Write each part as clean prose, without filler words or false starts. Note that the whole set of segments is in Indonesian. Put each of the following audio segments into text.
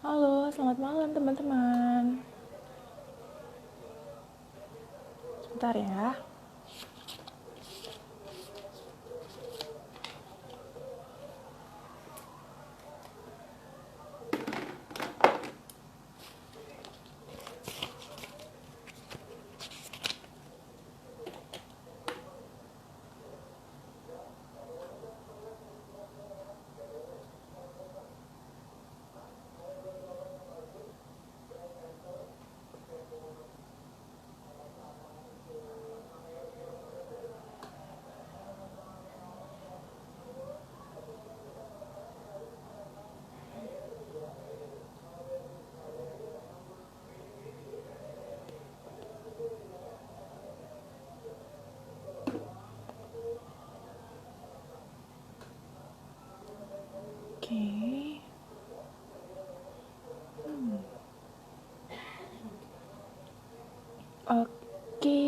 Halo, selamat malam teman-teman. Sebentar ya. Oke. Oke.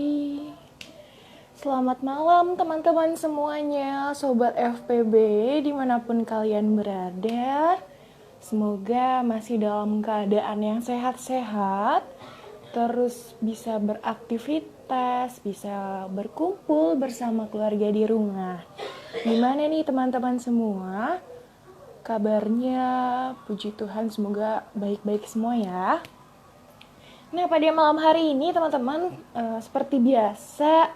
Selamat malam teman-teman semuanya, Sobat FPB dimanapun kalian berada. Semoga masih dalam keadaan yang sehat-sehat, terus bisa beraktivitas, bisa berkumpul bersama keluarga di rumah. Gimana nih teman-teman semua? Kabarnya, puji Tuhan semoga baik-baik semua ya. Nah, pada malam hari ini teman-teman, seperti biasa,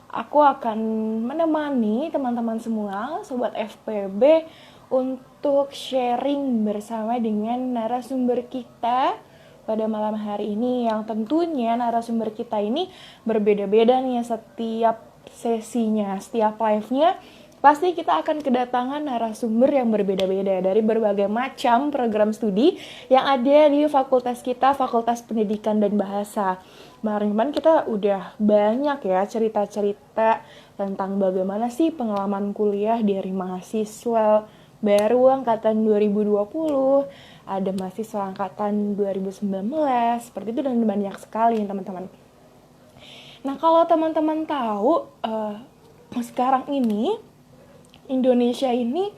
aku akan menemani teman-teman semua, Sobat FPB, untuk sharing bersama dengan narasumber kita pada malam hari ini, yang tentunya narasumber kita ini berbeda-beda nih setiap sesinya, setiap live-nya. Pasti kita akan kedatangan narasumber yang berbeda-beda dari berbagai macam program studi yang ada di fakultas kita, Fakultas Pendidikan dan Bahasa. Kemarin kita udah banyak ya cerita-cerita tentang bagaimana sih pengalaman kuliah dari mahasiswa baru angkatan 2020, ada mahasiswa angkatan 2019, seperti itu, dan banyak sekali teman-teman. Nah, kalau teman-teman tahu, sekarang ini Indonesia ini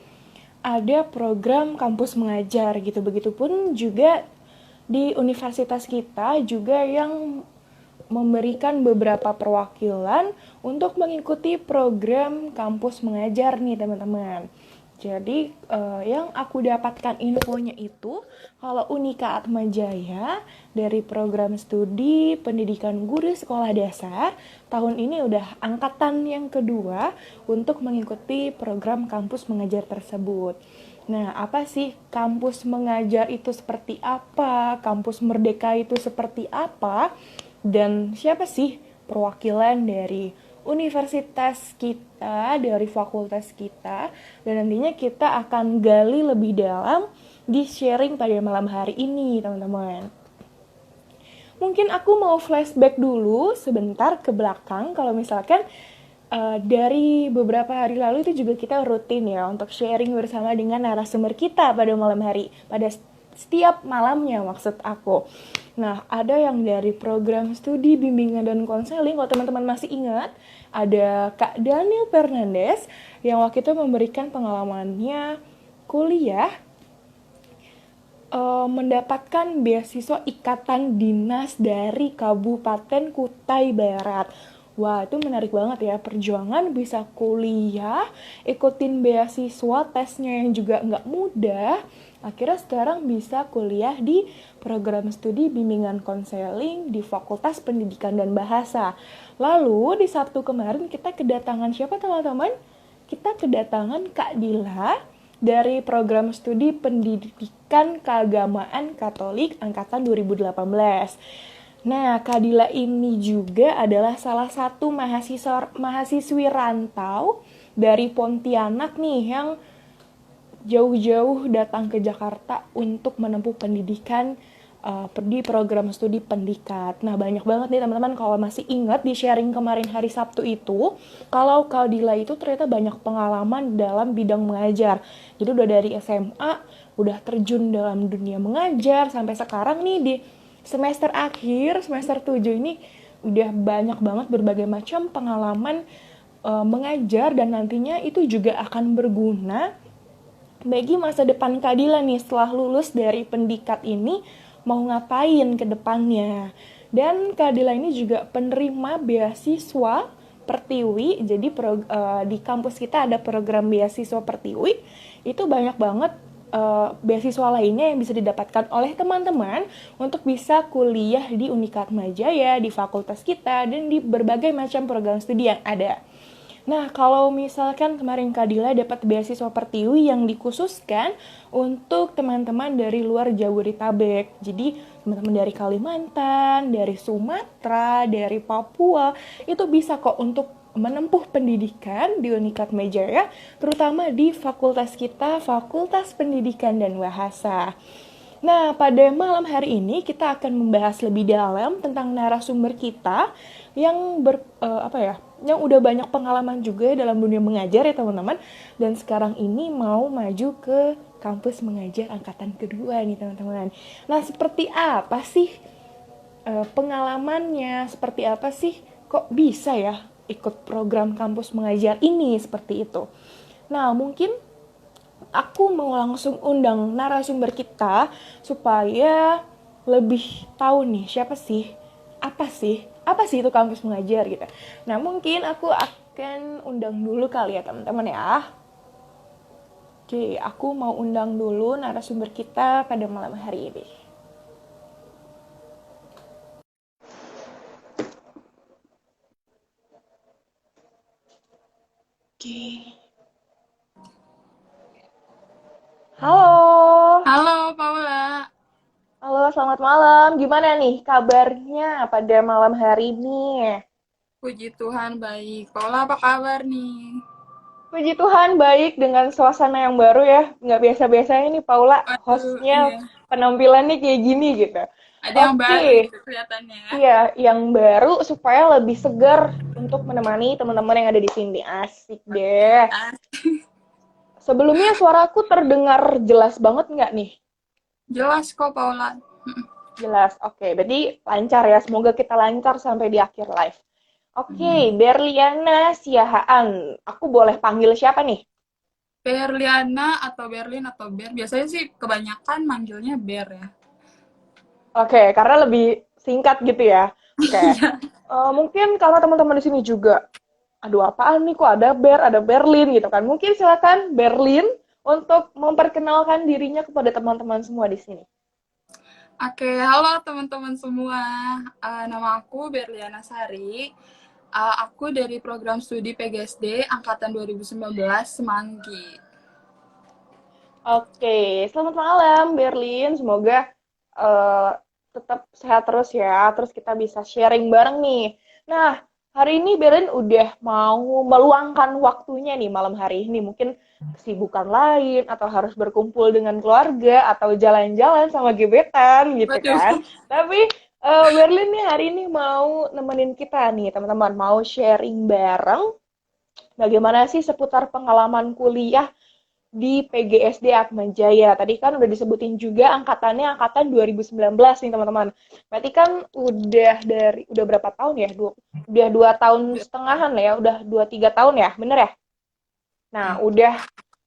ada program kampus mengajar gitu. Begitupun juga di universitas kita juga yang memberikan beberapa perwakilan untuk mengikuti program kampus mengajar nih teman-teman. Jadi yang aku dapatkan infonya itu kalau Unika Atmajaya dari program studi pendidikan guru sekolah dasar tahun ini udah angkatan yang kedua untuk mengikuti program kampus mengajar tersebut. Nah, apa sih kampus mengajar itu seperti apa? Kampus merdeka itu seperti apa? Dan siapa sih perwakilan dari universitas kita, dari fakultas kita, dan nantinya kita akan gali lebih dalam di sharing pada malam hari ini, teman-teman. Mungkin aku mau flashback dulu sebentar ke belakang, kalau misalkan dari beberapa hari lalu itu juga kita rutin ya untuk sharing bersama dengan narasumber kita pada malam hari, pada setiap malamnya maksud aku. Nah, ada yang dari program studi bimbingan dan konseling, kalau teman-teman masih ingat, ada Kak Daniel Fernandes yang waktu itu memberikan pengalamannya kuliah mendapatkan beasiswa ikatan dinas dari Kabupaten Kutai Barat. Wah, itu menarik banget ya, perjuangan bisa kuliah, ikutin beasiswa, tesnya yang juga nggak mudah, akhirnya sekarang bisa kuliah di program studi bimbingan konseling di Fakultas Pendidikan dan Bahasa. Lalu di Sabtu kemarin kita kedatangan siapa teman-teman? Kita kedatangan Kak Dila dari program studi Pendidikan Keagamaan Katolik angkatan 2018. Nah, Kak Dila ini juga adalah salah satu mahasiswi rantau dari Pontianak nih yang jauh-jauh datang ke Jakarta untuk menempuh pendidikan di program studi pendikat. Nah, banyak banget nih teman-teman kalau masih ingat di sharing kemarin hari Sabtu itu, kalau Kak Dila itu ternyata banyak pengalaman dalam bidang mengajar. Jadi udah dari SMA, udah terjun dalam dunia mengajar, sampai sekarang nih di semester akhir, semester 7 ini udah banyak banget berbagai macam pengalaman mengajar, dan nantinya itu juga akan berguna bagi masa depan Kak Dila nih setelah lulus dari pendikat ini mau ngapain ke depannya. Dan Kak Dila ini juga penerima beasiswa Pertiwi. Jadi di kampus kita ada program beasiswa Pertiwi. Itu banyak banget beasiswa lainnya yang bisa didapatkan oleh teman-teman untuk bisa kuliah di Unikat Majaya, di fakultas kita, dan di berbagai macam program studi yang ada. Nah, kalau misalkan kemarin Kak Dila dapat beasiswa Pertiwi yang dikhususkan untuk teman-teman dari luar Jabodetabek. Jadi, teman-teman dari Kalimantan, dari Sumatera, dari Papua, itu bisa kok untuk menempuh pendidikan di Unikat Majaya, terutama di fakultas kita, Fakultas Pendidikan dan Bahasa. Nah, pada malam hari ini kita akan membahas lebih dalam tentang narasumber kita yang yang udah banyak pengalaman juga dalam dunia mengajar ya teman-teman. Dan sekarang ini mau maju ke kampus mengajar angkatan kedua nih teman-teman. Nah, seperti apa sih pengalamannya? Seperti apa sih kok bisa ya ikut program kampus mengajar ini seperti itu? Nah, mungkin aku mau langsung undang narasumber kita supaya lebih tahu nih apa sih itu kampus mengajar gitu. Nah, mungkin aku akan undang dulu kali ya teman-teman ya. Oke, aku mau undang dulu narasumber kita pada malam hari ini. Oke. Halo. Halo Paula, Halo, selamat malam. Gimana nih kabarnya pada malam hari ini? puji Tuhan baik. Paula apa kabar nih? Puji Tuhan, baik dengan suasana yang baru ya. Nggak biasa-biasanya nih Paula, Waduh, hostnya iya. penampilannya kayak gini gitu. Ada yang baru Oke, gitu kelihatannya. iya, yang baru supaya lebih segar untuk menemani teman-teman yang ada di sini. Asik Oke, deh. Sebelumnya suaraku terdengar jelas banget nggak nih? jelas kok Paula. Jelas, oke. Berarti lancar ya. Semoga kita lancar sampai di akhir live. Oke, Berliana Siahaan. Aku boleh panggil siapa nih? Berliana atau Berlin atau Ber, biasanya sih kebanyakan manggilnya Ber ya. Oke, karena lebih singkat gitu ya. Oke. Iya. Mungkin karena teman-teman di sini juga, aduh apaan nih kok ada ada Berlin gitu kan. Mungkin silakan Berlin untuk memperkenalkan dirinya kepada teman-teman semua di sini. Oke, halo teman-teman semua. Nama aku Berliana Sari. Aku dari program studi PGSD angkatan 2019 Semanggi. Oke, selamat malam Berlin. Semoga eh, tetap sehat terus ya. Terus kita bisa sharing bareng nih. Nah, hari ini Berlin udah mau meluangkan waktunya nih malam hari ini. Mungkin kesibukan lain atau harus berkumpul dengan keluarga atau jalan-jalan sama gebetan gitu Waduh. kan. Tapi Berlin nih hari ini mau nemenin kita nih teman-teman. Mau sharing bareng bagaimana sih seputar pengalaman kuliah di PGSD Atma Jaya. Tadi kan udah disebutin juga angkatannya angkatan 2019 nih teman-teman. Berarti kan udah berapa tahun ya? Udah 2 tahun setengahan lah ya, udah 2-3 tahun ya, bener ya? Nah, udah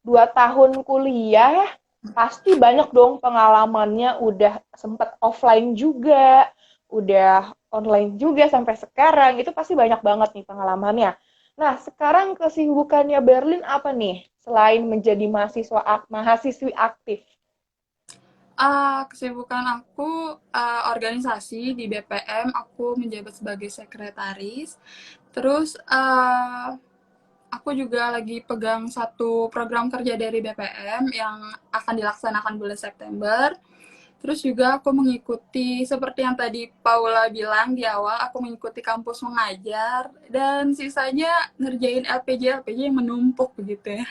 2 tahun kuliah, pasti banyak dong pengalamannya. Udah sempet offline juga, udah online juga sampai sekarang. Itu pasti banyak banget nih pengalamannya. Nah, sekarang kesibukannya Berlin apa nih? Selain menjadi mahasiswi aktif. Kesibukan aku organisasi di BPM, aku menjabat sebagai sekretaris. Terus aku juga lagi pegang satu program kerja dari BPM yang akan dilaksanakan bulan September. Terus juga aku mengikuti, seperti yang tadi Paula bilang di awal, aku mengikuti kampus mengajar, dan sisanya ngerjain LPJ yang menumpuk begitu ya.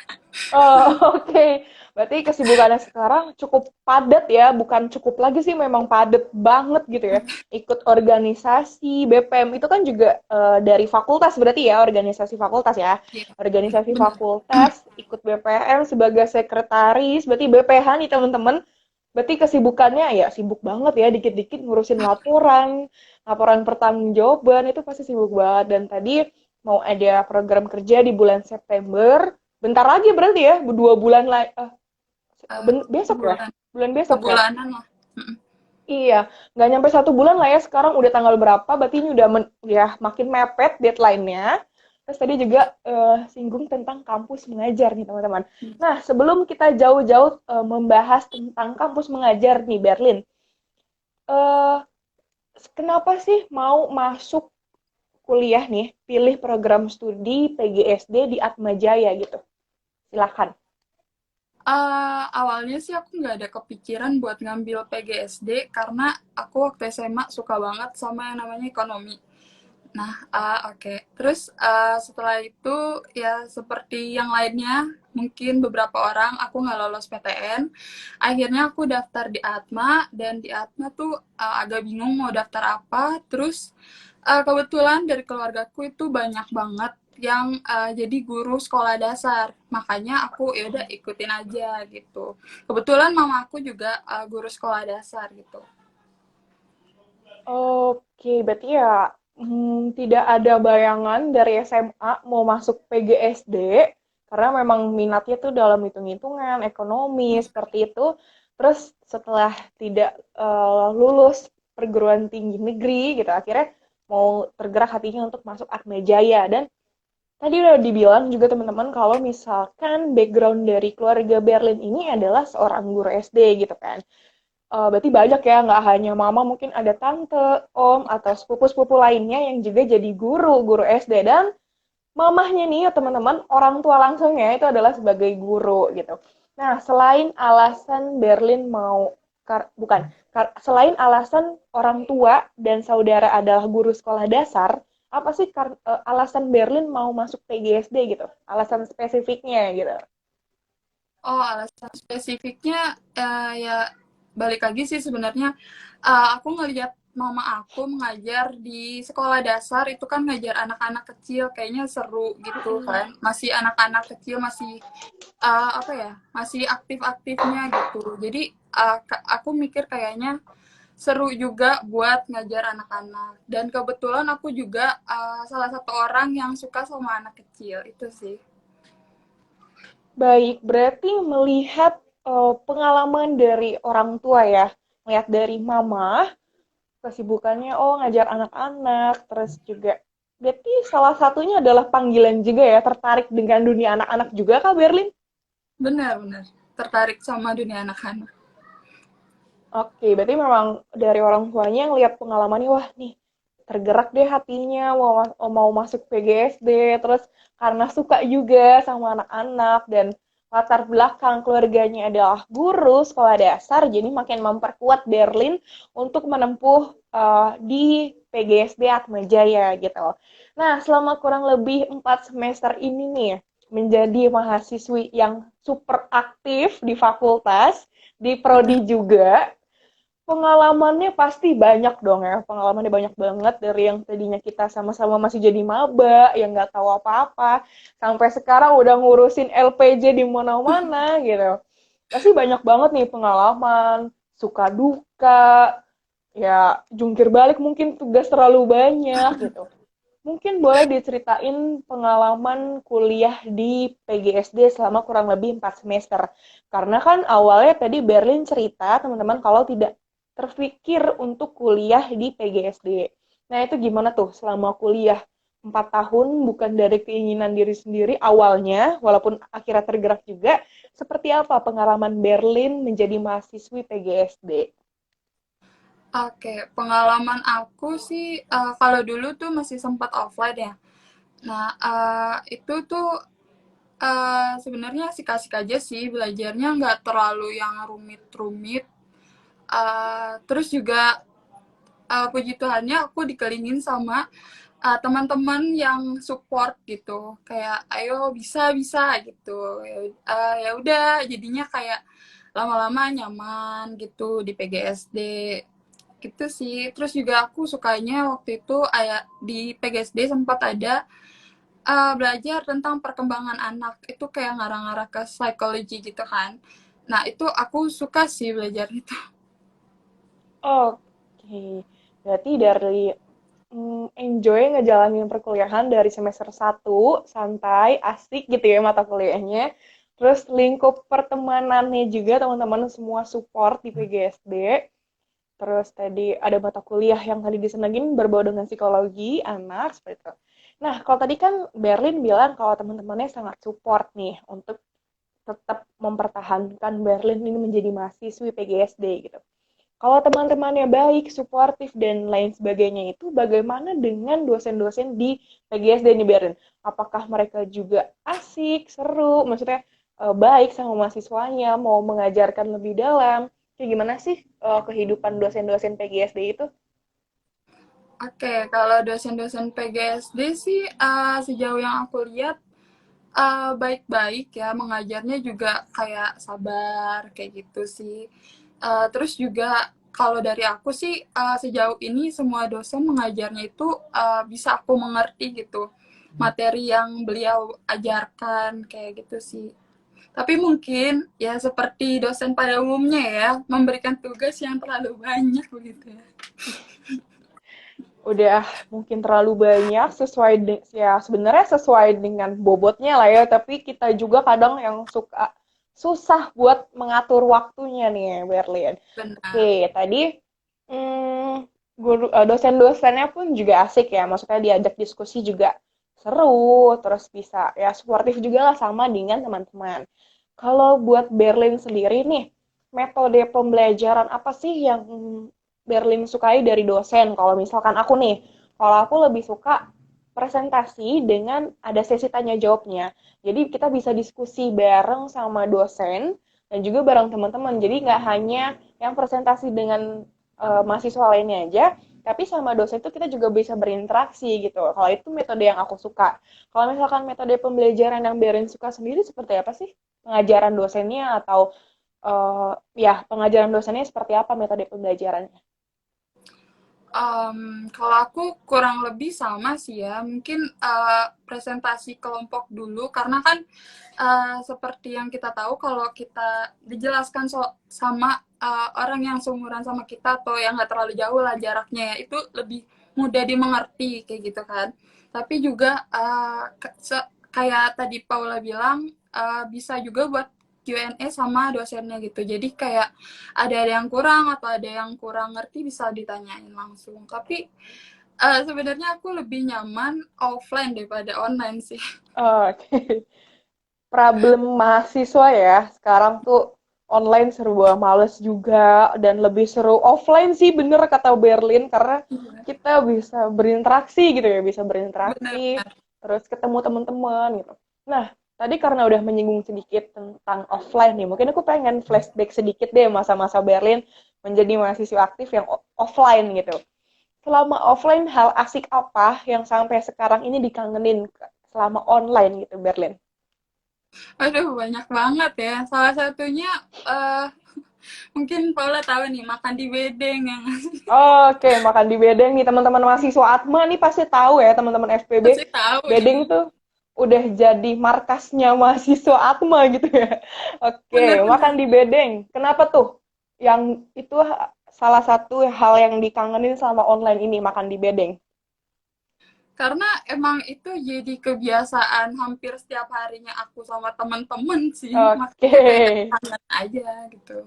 Oh, oke. Berarti kesibukannya sekarang cukup padat ya, bukan cukup lagi sih, memang padat banget gitu ya. Ikut organisasi, BPM itu kan juga dari fakultas berarti ya, organisasi fakultas ya. Iya, Organisasi benar. fakultas, ikut BPM sebagai sekretaris, berarti BPH nih teman-teman. Berarti kesibukannya ya sibuk banget ya, dikit-dikit ngurusin laporan, laporan pertanggungjawaban, itu pasti sibuk banget. Dan tadi mau ada program kerja di bulan September. Bentar lagi berarti ya, 2 bulan lagi. Besok ya? Sebulan, Bulan besok ya? sebulanan lah. Mm-mm. Iya, nggak nyampe 1 bulan lah ya. Sekarang udah tanggal berapa? Berarti ini udah ya makin mepet deadline-nya. Terus tadi juga singgung tentang kampus mengajar nih teman-teman. Nah, sebelum kita jauh-jauh membahas tentang kampus mengajar nih Berlin, eh kenapa sih mau masuk kuliah nih, pilih program studi PGSD di Atma Jaya gitu? Silakan. Awalnya sih aku nggak ada kepikiran buat ngambil PGSD karena aku waktu SMA suka banget sama yang namanya ekonomi. Nah, oke. Terus setelah itu ya seperti yang lainnya, mungkin beberapa orang aku nggak lolos PTN. Akhirnya aku daftar di Atma dan di Atma tuh agak bingung mau daftar apa. Terus kebetulan dari keluargaku itu banyak banget yang jadi guru sekolah dasar. Makanya aku ya udah ikutin aja gitu. Kebetulan mama aku juga guru sekolah dasar gitu. Oke, berarti ya tidak ada bayangan dari SMA mau masuk PGSD karena memang minatnya tuh dalam hitung-hitungan, ekonomi, seperti itu. Terus setelah tidak lulus perguruan tinggi negeri gitu, akhirnya mau tergerak hatinya untuk masuk Atma Jaya. Dan tadi udah dibilang juga teman-teman kalau misalkan background dari keluarga Berlin ini adalah seorang guru SD gitu kan. Berarti banyak ya, nggak hanya mama, mungkin ada tante, om, atau sepupu-sepupu lainnya yang juga jadi guru SD. Dan mamahnya nih ya teman-teman, orang tua langsungnya itu adalah sebagai guru gitu. Nah, selain alasan Berlin mau, bukan, selain alasan orang tua dan saudara adalah guru sekolah dasar, apa sih alasan Berlin mau masuk PGSD gitu? Alasan spesifiknya gitu. Oh, alasan spesifiknya ya balik lagi sih sebenarnya aku ngelihat mama aku mengajar di sekolah dasar itu kan ngajar anak-anak kecil kayaknya seru gitu Mm-mm. kan. Masih anak-anak kecil masih apa ya? Masih aktif-aktifnya gitu. Jadi aku mikir kayaknya seru juga buat ngajar anak-anak. Dan kebetulan aku juga salah satu orang yang suka sama anak kecil itu sih. Baik, berarti melihat pengalaman dari orang tua ya, melihat dari mama, kesibukannya ngajar anak-anak, terus juga berarti salah satunya adalah panggilan juga ya, tertarik dengan dunia anak-anak juga Kak Berlin? Benar-benar tertarik sama dunia anak-anak. Oke, berarti memang dari orang tuanya yang lihat pengalamannya, wah nih tergerak deh hatinya mau masuk PGSD, terus karena suka juga sama anak-anak dan latar belakang keluarganya adalah guru sekolah dasar, jadi makin memperkuat Berlin untuk menempuh di PGSD Atma Jaya gitu. Nah, selama kurang lebih 4 semester ini nih, menjadi mahasiswi yang super aktif di fakultas, di prodi juga, pengalamannya pasti banyak dong ya, pengalamannya banyak banget dari yang tadinya kita sama-sama masih jadi maba, yang nggak tahu apa-apa, sampai sekarang udah ngurusin LPJ di mana-mana gitu. Pasti banyak banget nih pengalaman, suka duka, ya jungkir balik mungkin tugas terlalu banyak gitu. Mungkin boleh diceritain pengalaman kuliah di PGSD selama kurang lebih 4 semester. Karena kan awalnya tadi Berlin cerita, teman-teman, kalau tidak terpikir untuk kuliah di PGSD. Nah, itu gimana tuh selama kuliah 4 tahun, bukan dari keinginan diri sendiri awalnya, walaupun akhirnya tergerak juga, seperti apa pengalaman Berlin menjadi mahasiswi PGSD? Oke, pengalaman aku sih kalau dulu tuh masih sempat offline ya. Nah, itu tuh sebenarnya asik-asik aja sih belajarnya nggak terlalu yang rumit-rumit. Terus juga puji Tuhannya aku dikelilingin sama teman-teman yang support gitu, kayak ayo bisa bisa gitu. Ya udah jadinya kayak lama-lama nyaman gitu di PGSD gitu sih. Terus juga aku sukanya waktu itu di PGSD sempat ada belajar tentang perkembangan anak. Itu kayak ngarang-ngarang ke psikologi gitu kan. Nah, itu aku suka sih belajar itu. Oke, berarti dari enjoy ngejalanin perkuliahan dari semester 1 santai, asik gitu ya mata kuliahnya. Terus lingkup pertemanannya juga teman-teman semua support di PGSD. Terus tadi ada mata kuliah yang tadi disenengin berbau dengan psikologi anak seperti itu. Nah, kalau tadi kan Berlin bilang kalau teman-temannya sangat support nih untuk tetap mempertahankan Berlin ini menjadi mahasiswi PGSD gitu. Kalau teman-temannya baik, suportif, dan lain sebagainya itu bagaimana dengan dosen-dosen di PGSD nih Berlin? Apakah mereka juga asik, seru, maksudnya baik sama mahasiswanya, mau mengajarkan lebih dalam? Kayak gimana sih kehidupan dosen-dosen PGSD itu? Oke, kalau dosen-dosen PGSD sih sejauh yang aku lihat baik-baik ya, mengajarnya juga kayak sabar kayak gitu sih. Terus juga kalau dari aku sih sejauh ini semua dosen mengajarnya itu bisa aku mengerti gitu materi yang beliau ajarkan kayak gitu sih. Tapi mungkin ya seperti dosen pada umumnya ya, memberikan tugas yang terlalu banyak begitu ya. Udah mungkin terlalu banyak sesuai ya sebenarnya sesuai dengan bobotnya lah ya, tapi kita juga kadang yang suka susah buat mengatur waktunya nih Berlin. Benar. Oke, tadi guru dosen-dosennya pun juga asik ya, maksudnya diajak diskusi juga seru, terus bisa ya suportif juga lah sama dengan teman-teman. Kalau buat Berlin sendiri nih, metode pembelajaran apa sih yang Berlin sukai dari dosen? Kalau misalkan aku nih, kalau aku lebih suka presentasi dengan ada sesi tanya jawabnya. Jadi kita bisa diskusi bareng sama dosen dan juga bareng teman-teman. Jadi nggak hanya yang presentasi dengan mahasiswa lainnya aja, tapi sama dosen itu kita juga bisa berinteraksi gitu. Kalau itu metode yang aku suka. Kalau misalkan metode pembelajaran yang Berlin suka sendiri seperti apa sih? Pengajaran dosennya atau ya pengajaran dosennya seperti apa metode pembelajarannya? Kalau aku kurang lebih sama sih ya, mungkin presentasi kelompok dulu, karena kan seperti yang kita tahu kalau kita dijelaskan sama orang yang seumuran sama kita atau yang nggak terlalu jauh lah jaraknya ya, itu lebih mudah dimengerti kayak gitu kan. Tapi juga kayak tadi Paula bilang, bisa juga buat Q&A sama dosennya gitu. Jadi kayak ada yang kurang atau ada yang kurang ngerti bisa ditanyain langsung. Tapi sebenarnya aku lebih nyaman offline daripada online sih. Oke. Problem mahasiswa ya. Sekarang tuh online serba males juga dan lebih seru offline sih bener kata Berlin karena Iya, kita bisa berinteraksi gitu ya, bisa benar. berinteraksi terus ketemu teman-teman gitu. Nah, tadi karena udah menyinggung sedikit tentang offline nih, mungkin aku pengen flashback sedikit deh masa-masa Berlin menjadi mahasiswa aktif yang offline gitu. Selama offline hal asik apa yang sampai sekarang ini dikangenin selama online gitu Berlin? Aduh, banyak banget ya. Salah satunya eh mungkin Paula tahu nih, makan di bedeng yang Oke, makan di Bedeng nih teman-teman mahasiswa Atma nih pasti tahu ya teman-teman FPB. pasti tahu Bedeng ini. tuh udah jadi markasnya mahasiswa Atma gitu ya. Oke, makan Benar-benar. di Bedeng. Kenapa tuh? Yang itu salah satu hal yang dikangenin selama online ini makan di Bedeng. Karena emang itu jadi kebiasaan hampir setiap harinya aku sama teman-teman sih. Oke, Makanya kayak kangen aja gitu.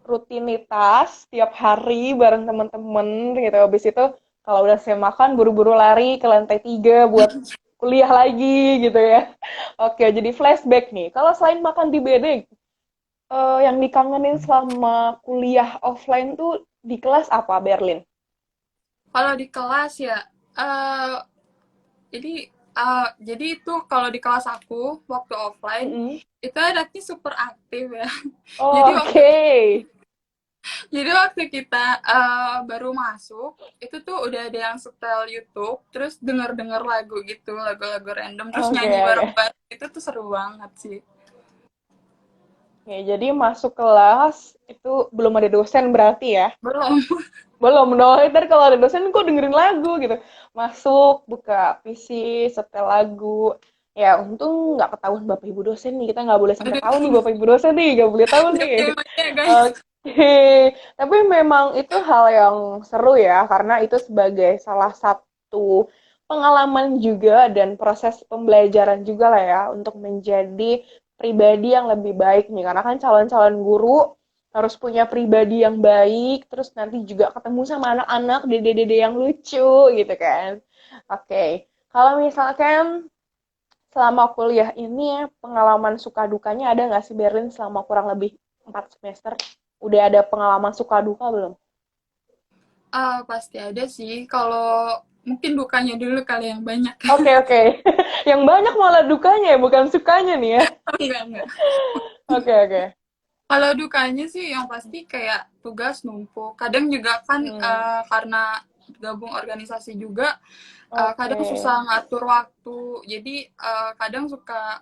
rutinitas tiap hari bareng teman-teman gitu. Habis itu kalau udah saya makan buru-buru lari ke lantai 3 buat kuliah lagi gitu ya. Oke, jadi flashback nih. Kalau selain makan di bedeng, yang dikangenin selama kuliah offline tuh di kelas apa, Berlin? Kalau di kelas ya, eh jadi itu kalau di kelas aku waktu offline Mm-mm. itu anaknya super aktif ya. Jadi Oh, waktu oke. jadi waktu kita baru masuk itu tuh udah ada yang setel YouTube, terus denger-denger lagu gitu, lagu-lagu random, terus Oke, nyanyi oke. bareng-bareng. Itu tuh seru banget sih. Oke, jadi masuk kelas itu belum ada dosen berarti ya? Belum. Belum dong, ntar kalau ada dosen kok dengerin lagu gitu. Masuk, buka PC, setel lagu. Ya, untung nggak ketahuan Bapak Ibu dosen nih. Kita nggak boleh sampai tahu nih Aduh, Bapak Ibu dosen nih, nggak boleh tahu nih. disclaimer ya guys. Oke, tapi memang itu hal yang seru ya, karena itu sebagai salah satu pengalaman juga dan proses pembelajaran juga lah ya untuk menjadi pribadi yang lebih baik nih. Karena kan calon-calon guru harus punya pribadi yang baik, terus nanti juga ketemu sama anak-anak, dede-dede yang lucu gitu kan. Oke, kalau misalkan selama kuliah ini pengalaman suka dukanya ada nggak sih Berlin selama kurang lebih 4 semester? Udah ada pengalaman suka duka belum? Pasti ada sih. Kalau mungkin dukanya dulu kali yang banyak. Oke, oke. Yang banyak malah dukanya ya, bukan sukanya nih ya. Enggak, enggak. Oke, oke. Kalau dukanya sih yang pasti kayak tugas numpuk. Kadang juga kan Hmm, karena gabung organisasi juga, oke. kadang susah ngatur waktu. Jadi kadang suka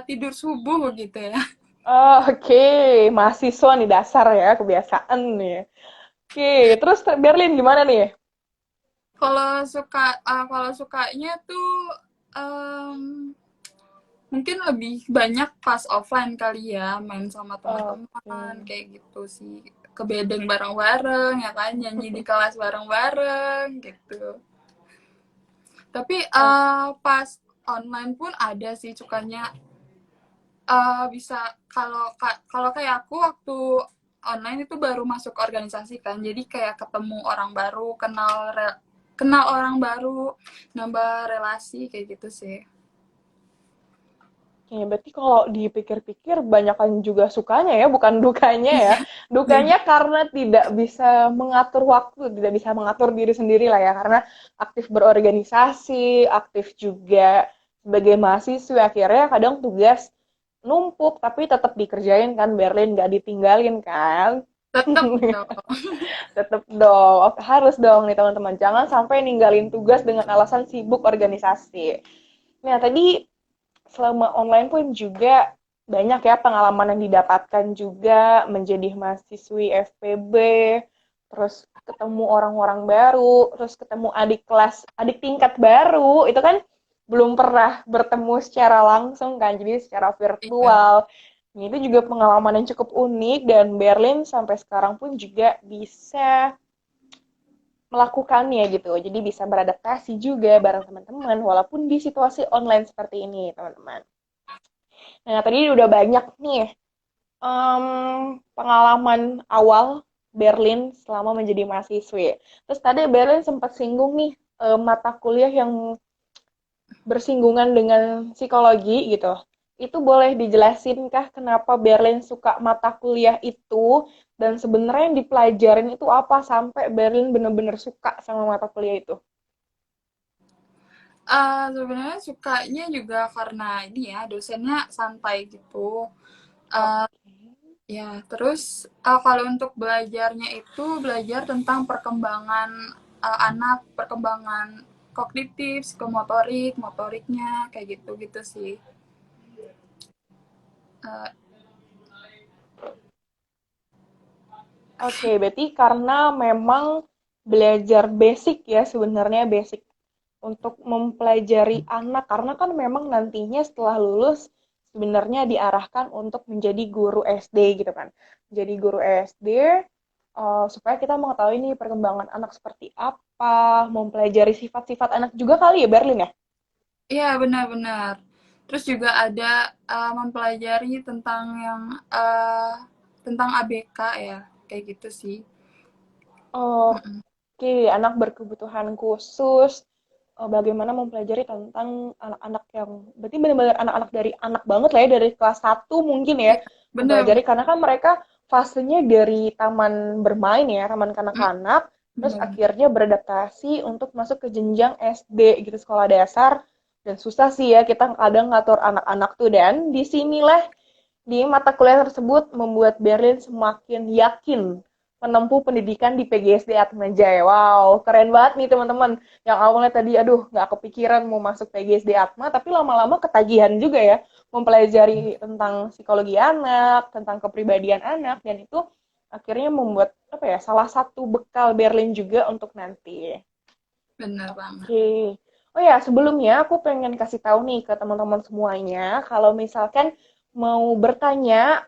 tidur subuh gitu ya. Oh, oke. Mahasiswa nih dasar ya, kebiasaan nih. Oke, terus Berlin gimana nih? Kalau sukanya tuh em, mungkin lebih banyak pas offline kali ya, main sama Oke. teman-teman kayak gitu sih. Ke bedeng bareng-bareng ya kan, nyanyi di kelas bareng-bareng gitu. Tapi Oh, pas online pun ada sih sukanya. Bisa kalau kayak aku waktu online itu baru masuk organisasi kan, jadi kayak ketemu orang baru, kenal orang baru, nambah relasi kayak gitu sih. oke, berarti kalau dipikir-pikir banyakan juga sukanya ya, bukan dukanya ya. Iya, Dukanya karena tidak bisa mengatur waktu, tidak bisa mengatur diri sendiri lah ya, karena aktif berorganisasi, aktif juga sebagai mahasiswa, akhirnya kadang tugas numpuk, tapi tetap dikerjain kan, Berlin nggak ditinggalin kan. tetep dong. Tetap dong, harus dong nih teman-teman, jangan sampai ninggalin tugas dengan alasan sibuk organisasi. Nah, tadi selama online pun juga banyak ya pengalaman yang didapatkan juga menjadi mahasiswi FPB, terus ketemu orang-orang baru, terus ketemu adik kelas, adik tingkat baru, itu kan belum pernah bertemu secara langsung kan, jadi secara Iya, virtual. Ini itu juga pengalaman yang cukup unik dan Berlin sampai sekarang pun juga bisa melakukannya gitu. Jadi bisa beradaptasi juga bareng teman-teman walaupun di situasi online seperti ini, teman-teman. Nah, tadi udah banyak nih pengalaman awal Berlin selama menjadi mahasiswi. Terus tadi Berlin sempat singgung nih mata kuliah yang bersinggungan dengan psikologi gitu. Itu boleh dijelasin kah kenapa Berlin suka mata kuliah itu dan sebenarnya yang dipelajarin itu apa sampai Berlin benar-benar suka sama mata kuliah itu? sebenarnya sukanya juga karena ini ya, dosennya santai gitu. Oke. Uh, Ya, terus kalau untuk belajarnya itu belajar tentang perkembangan anak, perkembangan kognitif, psikomotorik, motoriknya, kayak gitu-gitu sih. Uh, Oke, berarti karena memang belajar basic ya sebenarnya basic untuk mempelajari anak karena kan memang nantinya setelah lulus sebenarnya diarahkan untuk menjadi guru SD gitu kan. Jadi guru SD supaya kita mengetahui nih perkembangan anak seperti apa, mempelajari sifat-sifat anak juga kali ya Berlin ya. Iya, benar-benar. Terus juga ada mempelajari tentang uh, tentang ABK ya, kayak gitu sih. Mm-mm. Oke, anak berkebutuhan khusus, bagaimana mempelajari tentang anak-anak yang berarti benar-benar anak-anak dari anak banget lah ya, dari kelas 1 mungkin ya, Iya, mempelajari benar-benar. karena kan mereka fasenya dari taman bermain ya, taman kanak-kanak, terus Benar. akhirnya beradaptasi untuk masuk ke jenjang SD gitu, sekolah dasar, dan susah sih ya kita kadang ngatur anak-anak tuh, dan disinilah di mata kuliah tersebut membuat Berlin semakin yakin menempuh pendidikan di PGSD Atmajaya. Wow, keren banget nih teman-teman. Yang awalnya tadi, aduh, nggak kepikiran mau masuk PGSD Atma, tapi lama-lama ketagihan juga ya, mempelajari tentang psikologi anak, tentang kepribadian anak, dan itu akhirnya membuat apa ya, salah satu bekal Berlin juga untuk nanti. Benar banget. Oke. Oh ya, sebelumnya aku pengen kasih tahu nih ke teman-teman semuanya, kalau misalkan mau bertanya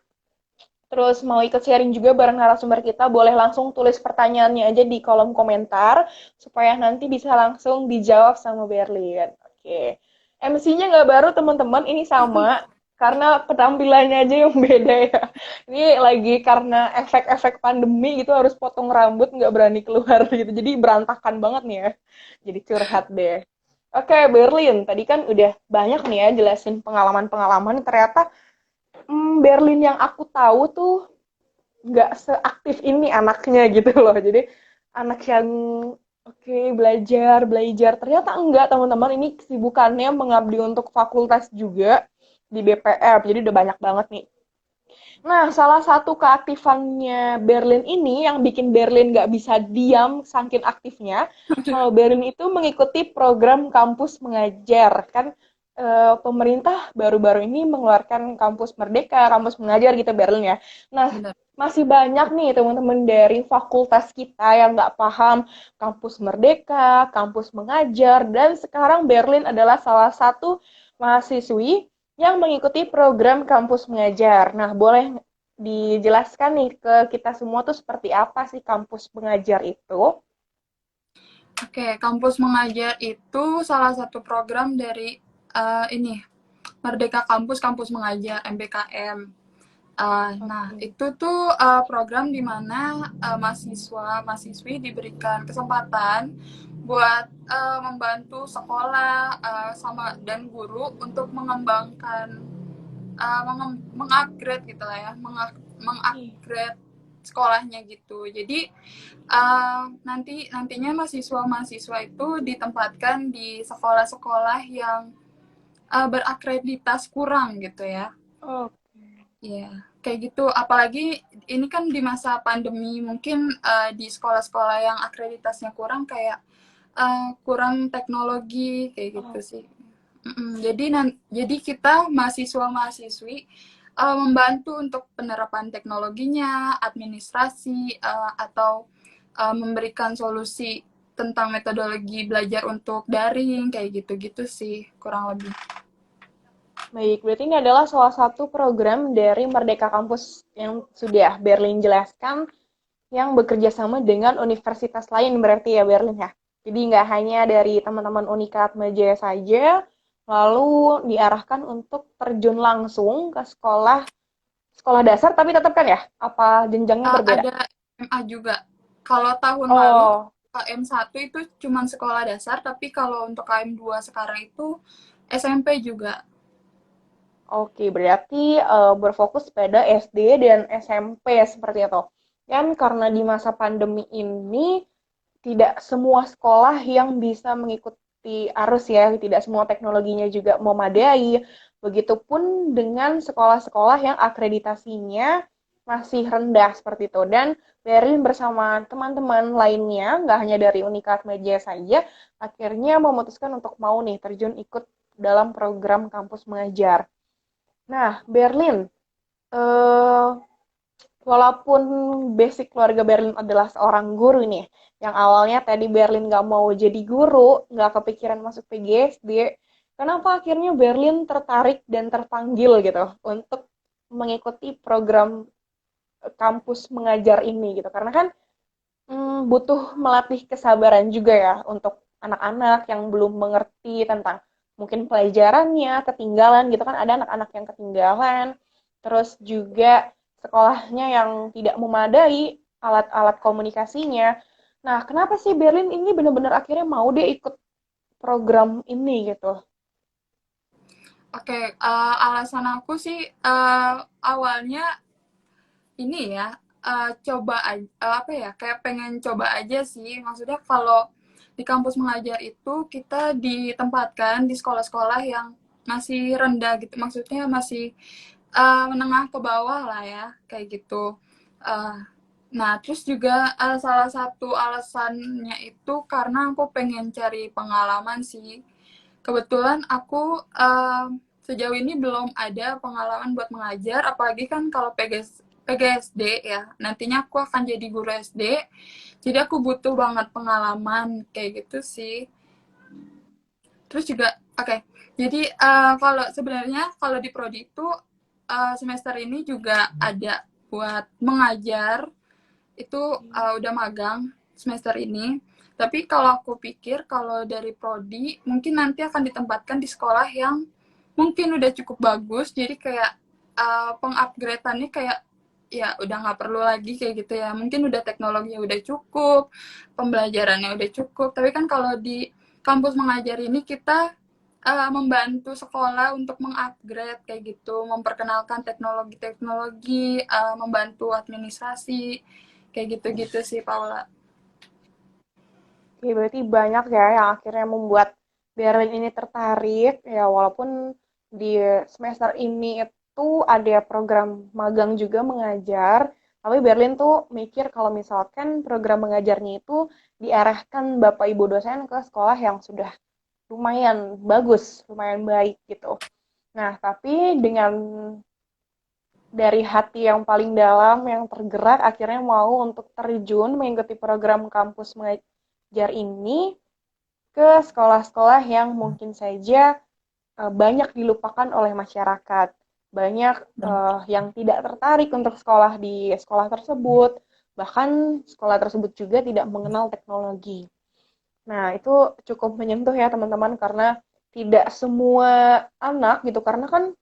terus mau ikut sharing juga bareng narasumber kita, boleh langsung tulis pertanyaannya aja di kolom komentar, supaya nanti bisa langsung dijawab sama Berlin. Oke. MC-nya nggak baru teman-teman, ini sama, karena penampilannya aja yang beda ya. Ini lagi karena efek-efek pandemi gitu harus potong rambut, nggak berani keluar gitu. Jadi berantakan banget nih ya. Jadi curhat deh. Oke, Berlin. Tadi kan udah banyak nih ya jelasin pengalaman-pengalaman. Ternyata Berlin yang aku tahu tuh nggak seaktif ini anaknya gitu loh. Jadi anak yang oke belajar, belajar. Ternyata enggak teman-teman. Ini kesibukannya mengabdi untuk fakultas juga di BPM. Jadi udah banyak banget nih. Nah, salah satu keaktifannya Berlin ini yang bikin Berlin nggak bisa diam saking aktifnya, kalau Berlin itu mengikuti program kampus mengajar. Kan pemerintah baru-baru ini mengeluarkan kampus merdeka, kampus mengajar gitu Berlin ya. Nah, Benar. masih banyak nih teman-teman dari fakultas kita yang nggak paham kampus merdeka, kampus mengajar, dan sekarang Berlin adalah salah satu mahasiswi yang mengikuti program kampus mengajar. Nah, boleh dijelaskan nih ke kita semua tuh seperti apa sih kampus mengajar itu? Oke, kampus mengajar itu salah satu program dari ini Merdeka Kampus Kampus Mengajar MBKM. Nah, Oke. itu tuh program di mana mahasiswa-mahasiswi diberikan kesempatan buat membantu sekolah sama dan guru untuk mengembangkan, mengupgrade gitu lah ya, mengupgrade sekolahnya gitu. Jadi nantinya mahasiswa-mahasiswa itu ditempatkan di sekolah-sekolah yang berakreditas kurang gitu ya. Oke. Iya, kayak gitu. Apalagi ini kan di masa pandemi, mungkin di sekolah-sekolah yang akreditasnya kurang kayak kurang teknologi kayak gitu Oh, sih. Jadi kita mahasiswa-mahasiswi membantu untuk penerapan teknologinya, administrasi atau memberikan solusi tentang metodologi belajar untuk daring kayak gitu-gitu sih kurang lebih. baik. Berarti ini adalah salah satu program dari Merdeka Kampus yang sudah Berlin jelaskan yang bekerja sama dengan universitas lain berarti ya Berlin ya. Jadi nggak hanya dari teman-teman Unikat Majaya saja, lalu diarahkan untuk terjun langsung ke sekolah sekolah dasar, tapi tetap kan ya? Apa jenjangnya berbeda? Ada SMA juga. Kalau tahun lalu Oh, KM1 itu cuma sekolah dasar, tapi kalau untuk KM2 sekarang itu SMP juga. oke, berarti berfokus pada SD dan SMP seperti itu. Kan karena di masa pandemi ini tidak semua sekolah yang bisa mengikuti arus ya, tidak semua teknologinya juga memadai. Begitupun dengan sekolah-sekolah yang akreditasinya masih rendah seperti itu. Dan Berlin bersama teman-teman lainnya, nggak hanya dari Unikat Media saja, akhirnya memutuskan untuk mau nih terjun ikut dalam program kampus mengajar. Nah, Berlin, eh, walaupun basic keluarga Berlin adalah seorang guru nih, yang awalnya tadi Berlin nggak mau jadi guru, nggak kepikiran masuk PGSD, kenapa akhirnya Berlin tertarik dan terpanggil gitu untuk mengikuti program kampus mengajar ini gitu? Karena kan butuh melatih kesabaran juga ya untuk anak-anak yang belum mengerti tentang mungkin pelajarannya, ketinggalan gitu kan ada anak-anak yang ketinggalan, terus juga sekolahnya yang tidak memadai alat-alat komunikasinya. Nah, kenapa sih Berlin ini benar-benar akhirnya mau deh ikut program ini gitu? Oke, alasan aku sih awalnya ini ya, apa ya, kayak pengen coba aja sih. Maksudnya kalau di kampus mengajar itu kita ditempatkan di sekolah-sekolah yang masih rendah gitu, maksudnya masih menengah ke bawah lah ya, kayak gitu. Uh, nah, terus juga salah satu alasannya itu karena aku pengen cari pengalaman sih. Kebetulan aku sejauh ini belum ada pengalaman buat mengajar, apalagi kan kalau PGSD ya, nantinya aku akan jadi guru SD, jadi aku butuh banget pengalaman kayak gitu sih. Terus juga, oke, jadi kalau sebenarnya kalau di prodi itu semester ini juga ada. buat mengajar itu udah magang semester ini. Tapi kalau aku pikir kalau dari prodi mungkin nanti akan ditempatkan di sekolah yang mungkin udah cukup bagus. Jadi kayak pengupgradeannya kayak ya udah nggak perlu lagi kayak gitu ya. Mungkin udah teknologinya udah cukup, pembelajarannya udah cukup. Tapi kan kalau di kampus mengajar ini kita membantu sekolah untuk mengupgrade kayak gitu, memperkenalkan teknologi-teknologi, membantu administrasi, kayak gitu-gitu sih, Paula. Oke, berarti banyak ya yang akhirnya membuat Berlin ini tertarik ya, walaupun di semester ini itu ada program magang juga mengajar, tapi Berlin tuh mikir kalau misalkan program mengajarnya itu diarahkan Bapak Ibu dosen ke sekolah yang sudah lumayan bagus, lumayan baik gitu. Nah, tapi dengan dari hati yang paling dalam yang tergerak akhirnya mau untuk terjun mengikuti program kampus mengajar ini ke sekolah-sekolah yang mungkin saja banyak dilupakan oleh masyarakat. Banyak yang tidak tertarik untuk sekolah di sekolah tersebut, bahkan sekolah tersebut juga tidak mengenal teknologi. Nah, itu cukup menyentuh ya teman-teman karena tidak semua anak gitu, karena kan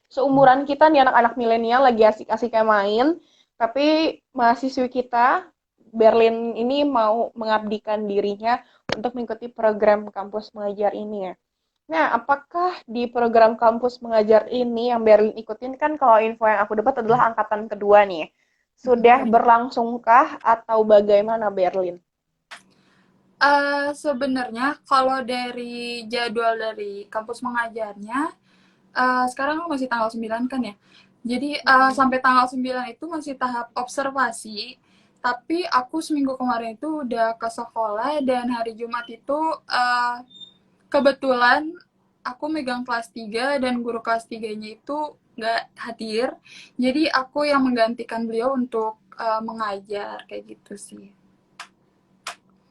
seumuran kita nih anak-anak milenial lagi asik-asiknya main, tapi mahasiswi kita Berlin ini mau mengabdikan dirinya untuk mengikuti program kampus mengajar ini ya. Nah, apakah di program kampus mengajar ini yang Berlin ikutin kan kalau info yang aku dapat adalah angkatan kedua nih. Sudah berlangsungkah atau bagaimana Berlin? Sebenarnya kalau dari jadwal dari kampus mengajarnya, sekarang kan masih tanggal 9 kan ya. Jadi sampai tanggal 9 itu masih tahap observasi. Tapi aku seminggu kemarin itu udah ke sekolah dan hari Jumat itu kebetulan aku megang kelas 3 dan guru kelas 3-nya itu nggak hadir. Jadi aku yang menggantikan beliau untuk mengajar kayak gitu sih.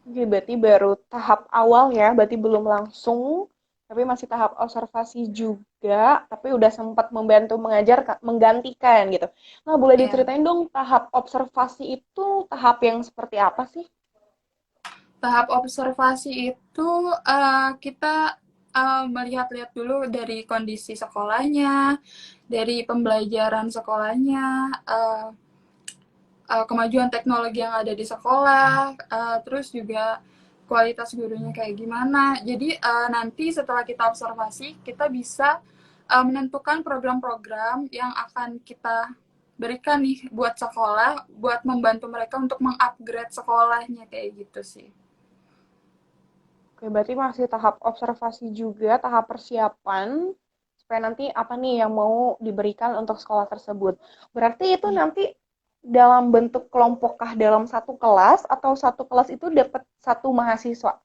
Oke, berarti baru tahap awal ya, berarti belum langsung, tapi masih tahap observasi juga, tapi udah sempat membantu mengajar, menggantikan gitu. Nah, boleh Ya, diceritain dong tahap observasi itu tahap yang seperti apa sih? tahap observasi itu kita melihat-lihat dulu dari kondisi sekolahnya, dari pembelajaran sekolahnya, kemajuan teknologi yang ada di sekolah, terus juga kualitas gurunya kayak gimana. Jadi nanti setelah kita observasi, kita bisa menentukan program-program yang akan kita berikan nih buat sekolah, buat membantu mereka untuk mengupgrade sekolahnya kayak gitu sih. Oke, berarti masih tahap observasi juga, tahap persiapan, supaya nanti apa nih yang mau diberikan untuk sekolah tersebut. Berarti itu nanti dalam bentuk kelompokkah dalam satu kelas, atau satu kelas itu dapat satu mahasiswa?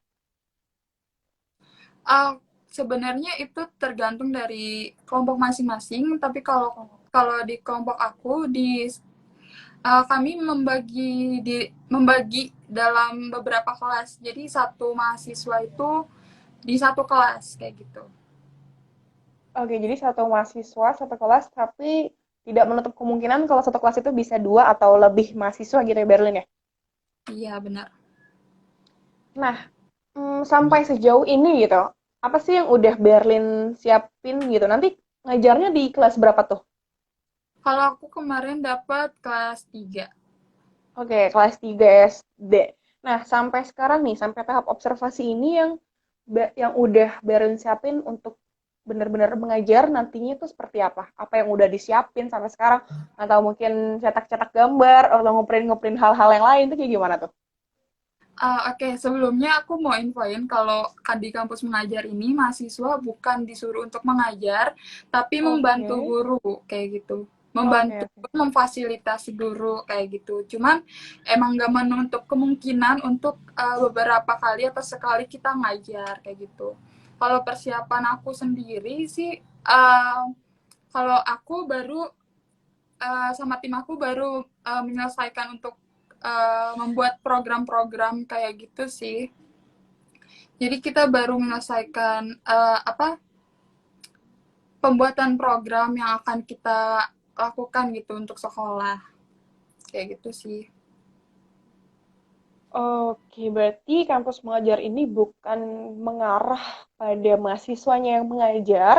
Uh, Sebenarnya itu tergantung dari kelompok masing-masing, tapi kalau Oh, kalau di kelompok aku kami membagi dalam beberapa kelas. Jadi satu mahasiswa itu di satu kelas kayak gitu. oke, jadi satu mahasiswa, satu kelas, tapi tidak menutup kemungkinan kalau satu kelas itu bisa dua atau lebih mahasiswa gitu ya Berlin ya. Iya benar. Nah, sampai sejauh ini gitu, apa sih yang udah Berlin siapin gitu? Nanti ngajarnya di kelas berapa tuh? Kalau aku kemarin dapat kelas 3. Oke, kelas 3 SD. Nah, sampai sekarang nih, sampai tahap observasi ini yang udah Berlin siapin untuk benar-benar mengajar nantinya itu seperti apa? Apa yang udah disiapin sampai sekarang? Atau mungkin cetak-cetak gambar atau ngeprint-ngeprint hal-hal yang lain itu kayak gimana tuh? Oke, sebelumnya aku mau infoin kalau di kampus mengajar ini mahasiswa bukan disuruh untuk mengajar, tapi membantu Oke. guru kayak gitu. Oke, Membantu oke. memfasilitasi guru kayak gitu. Cuman emang gak menutup kemungkinan untuk beberapa kali atau sekali kita ngajar kayak gitu. Kalau persiapan aku sendiri sih, kalau aku baru sama tim aku baru menyelesaikan untuk membuat program-program kayak gitu sih. Jadi kita baru menyelesaikan pembuatan program yang akan kita lakukan gitu untuk sekolah. kayak gitu sih. Oke, berarti kampus mengajar ini bukan mengarah pada mahasiswanya yang mengajar,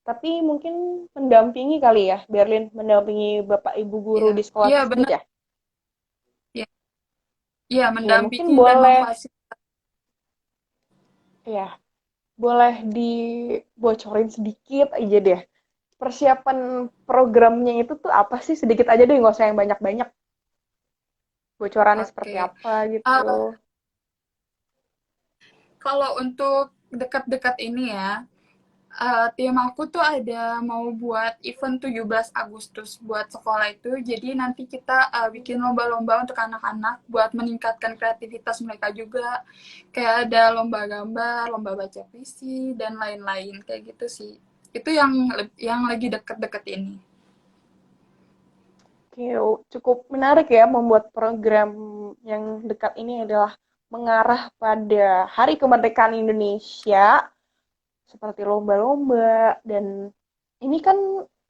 tapi mungkin mendampingi kali ya, Berlin mendampingi Bapak Ibu guru Iya, di sekolah iya tersebut benar. ya? Iya, iya Oke, mungkin mendampingi dan boleh memfasilitasi. ya, boleh dibocorin sedikit aja deh. Persiapan programnya itu tuh apa sih? Sedikit aja deh, nggak usah yang banyak-banyak. Bocorannya seperti Oke. apa gitu. Eh, Kalau untuk dekat-dekat ini ya, tim aku tuh ada mau buat event 17 Agustus buat sekolah itu. Jadi nanti kita bikin lomba-lomba untuk anak-anak buat meningkatkan kreativitas mereka juga. Kayak ada lomba gambar, lomba baca puisi, dan lain-lain. Kayak gitu sih. Itu yang lagi deket-deket ini. Oke, cukup menarik ya membuat program yang dekat ini adalah mengarah pada Hari Kemerdekaan Indonesia, seperti lomba-lomba, dan ini kan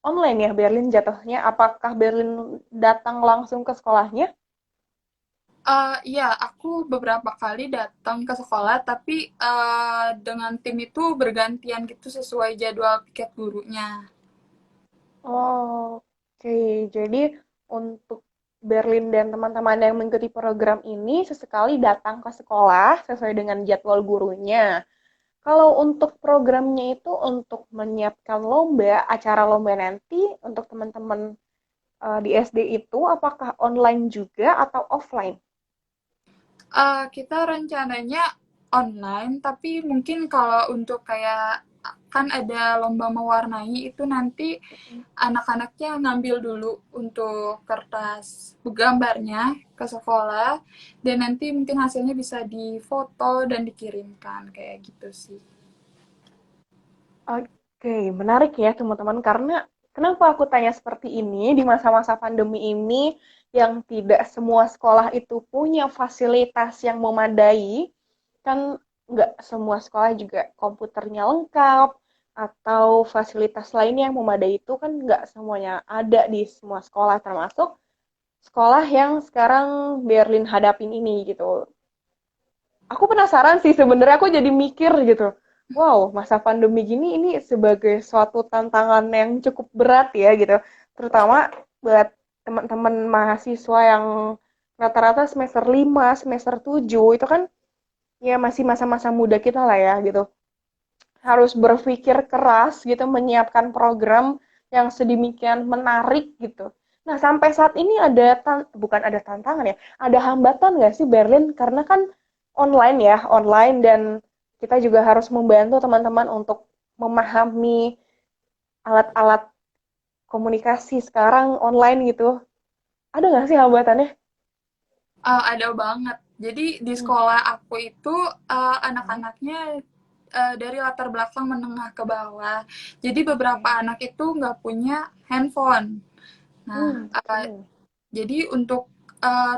online ya Berlin jatuhnya. Apakah Berlin datang langsung ke sekolahnya? Iya, aku beberapa kali datang ke sekolah, tapi dengan tim itu bergantian gitu sesuai jadwal piket gurunya. Oh, oke, jadi untuk Berlin dan teman-teman yang mengikuti program ini sesekali datang ke sekolah sesuai dengan jadwal gurunya. Kalau untuk programnya itu untuk menyiapkan lomba, acara lomba nanti untuk teman-teman di SD itu apakah online juga atau offline? Kita rencananya online, tapi mungkin kalau untuk kayak kan ada lomba mewarnai itu nanti anak-anaknya ngambil dulu untuk kertas gambarnya ke sekolah dan nanti mungkin hasilnya bisa difoto dan dikirimkan kayak gitu sih. Oke, menarik ya teman-teman karena kenapa aku tanya seperti ini di masa-masa pandemi ini yang tidak semua sekolah itu punya fasilitas yang memadai, kan nggak semua sekolah juga komputernya lengkap atau fasilitas lainnya yang memadai itu kan nggak semuanya ada di semua sekolah termasuk sekolah yang sekarang Berlin hadapin ini gitu. Aku penasaran sih sebenarnya aku jadi mikir gitu. Wow, masa pandemi gini ini sebagai suatu tantangan yang cukup berat ya gitu. Terutama buat teman-teman mahasiswa yang rata-rata semester 5, semester 7 itu kan ya masih masa-masa muda kita lah ya gitu. Harus berpikir keras gitu menyiapkan program yang sedemikian menarik gitu. Nah, sampai saat ini ada bukan ada tantangan ya, ada hambatan nggak sih Berlin? Karena kan online ya, online dan kita juga harus membantu teman-teman untuk memahami alat-alat komunikasi sekarang online gitu. Ada nggak sih hambatannya? Ada banget. Jadi di Hmm. sekolah aku itu Hmm. anak-anaknya dari latar belakang menengah ke bawah. Jadi beberapa Oke. anak itu nggak punya handphone. Nah, Oke. jadi untuk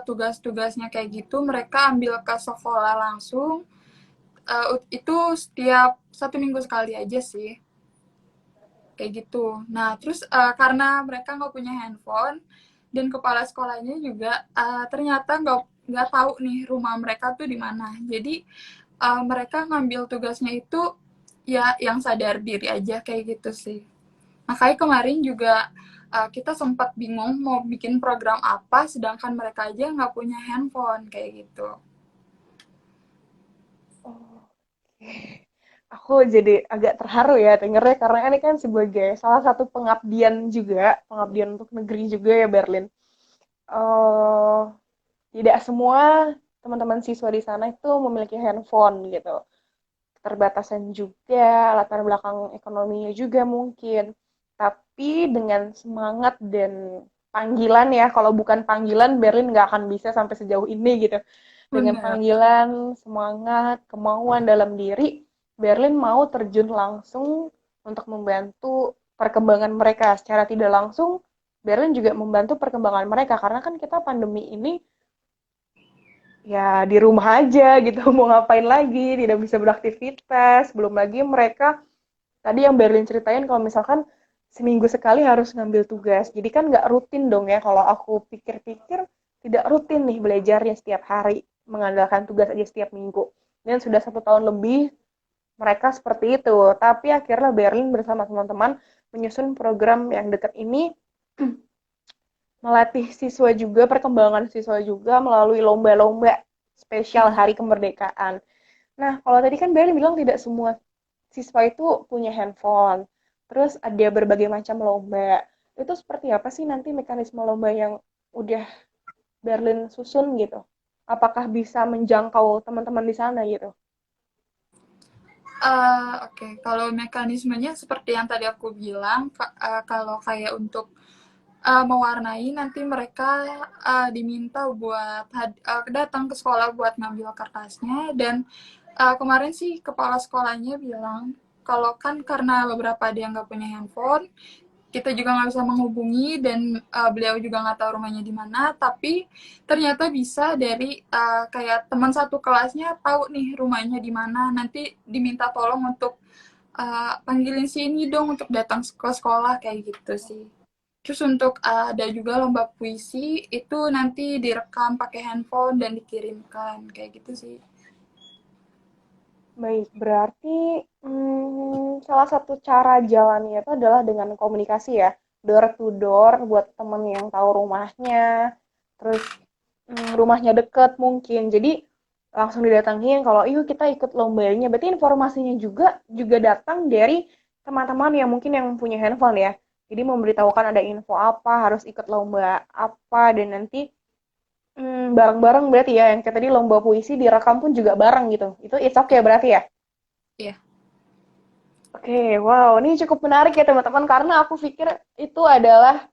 tugas-tugasnya kayak gitu mereka ambil ke sekolah langsung. Itu setiap 1 minggu sekali aja sih, kayak gitu. Nah, terus karena mereka nggak punya handphone dan kepala sekolahnya juga ternyata nggak tahu nih rumah mereka tuh di mana. Jadi mereka ngambil tugasnya itu ya yang sadar diri aja kayak gitu sih. Makanya kemarin juga kita sempat bingung mau bikin program apa, sedangkan mereka aja nggak punya handphone kayak gitu. Oh. Aku jadi agak terharu ya dengernya karena ini kan sebagai salah satu pengabdian juga, pengabdian untuk negeri juga ya Berlin. eh Tidak semua teman-teman siswa di sana itu memiliki handphone gitu. Keterbatasan juga, latar belakang ekonominya juga mungkin. Tapi dengan semangat dan panggilan ya, kalau bukan panggilan Berlin nggak akan bisa sampai sejauh ini gitu. Dengan Bener. panggilan, semangat, kemauan dalam diri, Berlin mau terjun langsung untuk membantu perkembangan mereka. Secara tidak langsung, Berlin juga membantu perkembangan mereka karena kan kita pandemi ini ya di rumah aja gitu mau ngapain lagi tidak bisa beraktivitas belum lagi mereka tadi yang Berlin ceritain kalau misalkan seminggu sekali harus ngambil tugas jadi kan nggak rutin dong ya kalau aku pikir-pikir tidak rutin nih belajarnya setiap hari, mengandalkan tugas aja setiap minggu. Dan sudah 1 tahun lebih mereka seperti itu. Tapi akhirnya Berlin bersama teman-teman menyusun program yang dekat ini, melatih siswa juga, perkembangan siswa juga melalui lomba-lomba spesial Hmm. Hari Kemerdekaan. Nah, kalau tadi kan Berlin bilang tidak semua siswa itu punya handphone. Terus ada berbagai macam lomba. Itu seperti apa sih nanti mekanisme lomba yang udah Berlin susun gitu? Apakah bisa menjangkau teman-teman di sana gitu? Oke, kalau mekanismenya seperti yang tadi aku bilang, kalau kayak untuk mewarnai nanti mereka diminta buat datang ke sekolah buat ngambil kertasnya dan kemarin sih kepala sekolahnya bilang kalau kan karena beberapa dia nggak punya handphone kita juga nggak bisa menghubungi dan beliau juga nggak tahu rumahnya di mana tapi ternyata bisa dari kayak teman satu kelasnya tahu nih rumahnya di mana nanti diminta tolong untuk panggilin si ini dong untuk datang ke sekolah kayak gitu sih. Terus untuk ada juga lomba puisi itu nanti direkam pakai handphone dan dikirimkan kayak gitu sih. Baik, berarti salah satu cara jalannya itu adalah dengan komunikasi ya, door to door buat temen yang tahu rumahnya, terus rumahnya deket mungkin, jadi langsung didatengin kalau yuk kita ikut lombanya. Berarti informasinya juga datang dari teman-teman yang mungkin yang punya handphone ya. Jadi memberitahukan ada info apa, harus ikut lomba apa, dan nanti bareng-bareng berarti ya, yang kayak tadi lomba puisi direkam pun juga bareng gitu. Itu it's okay berarti ya? Iya, Oke, wow, ini cukup menarik ya teman-teman, karena aku pikir itu adalah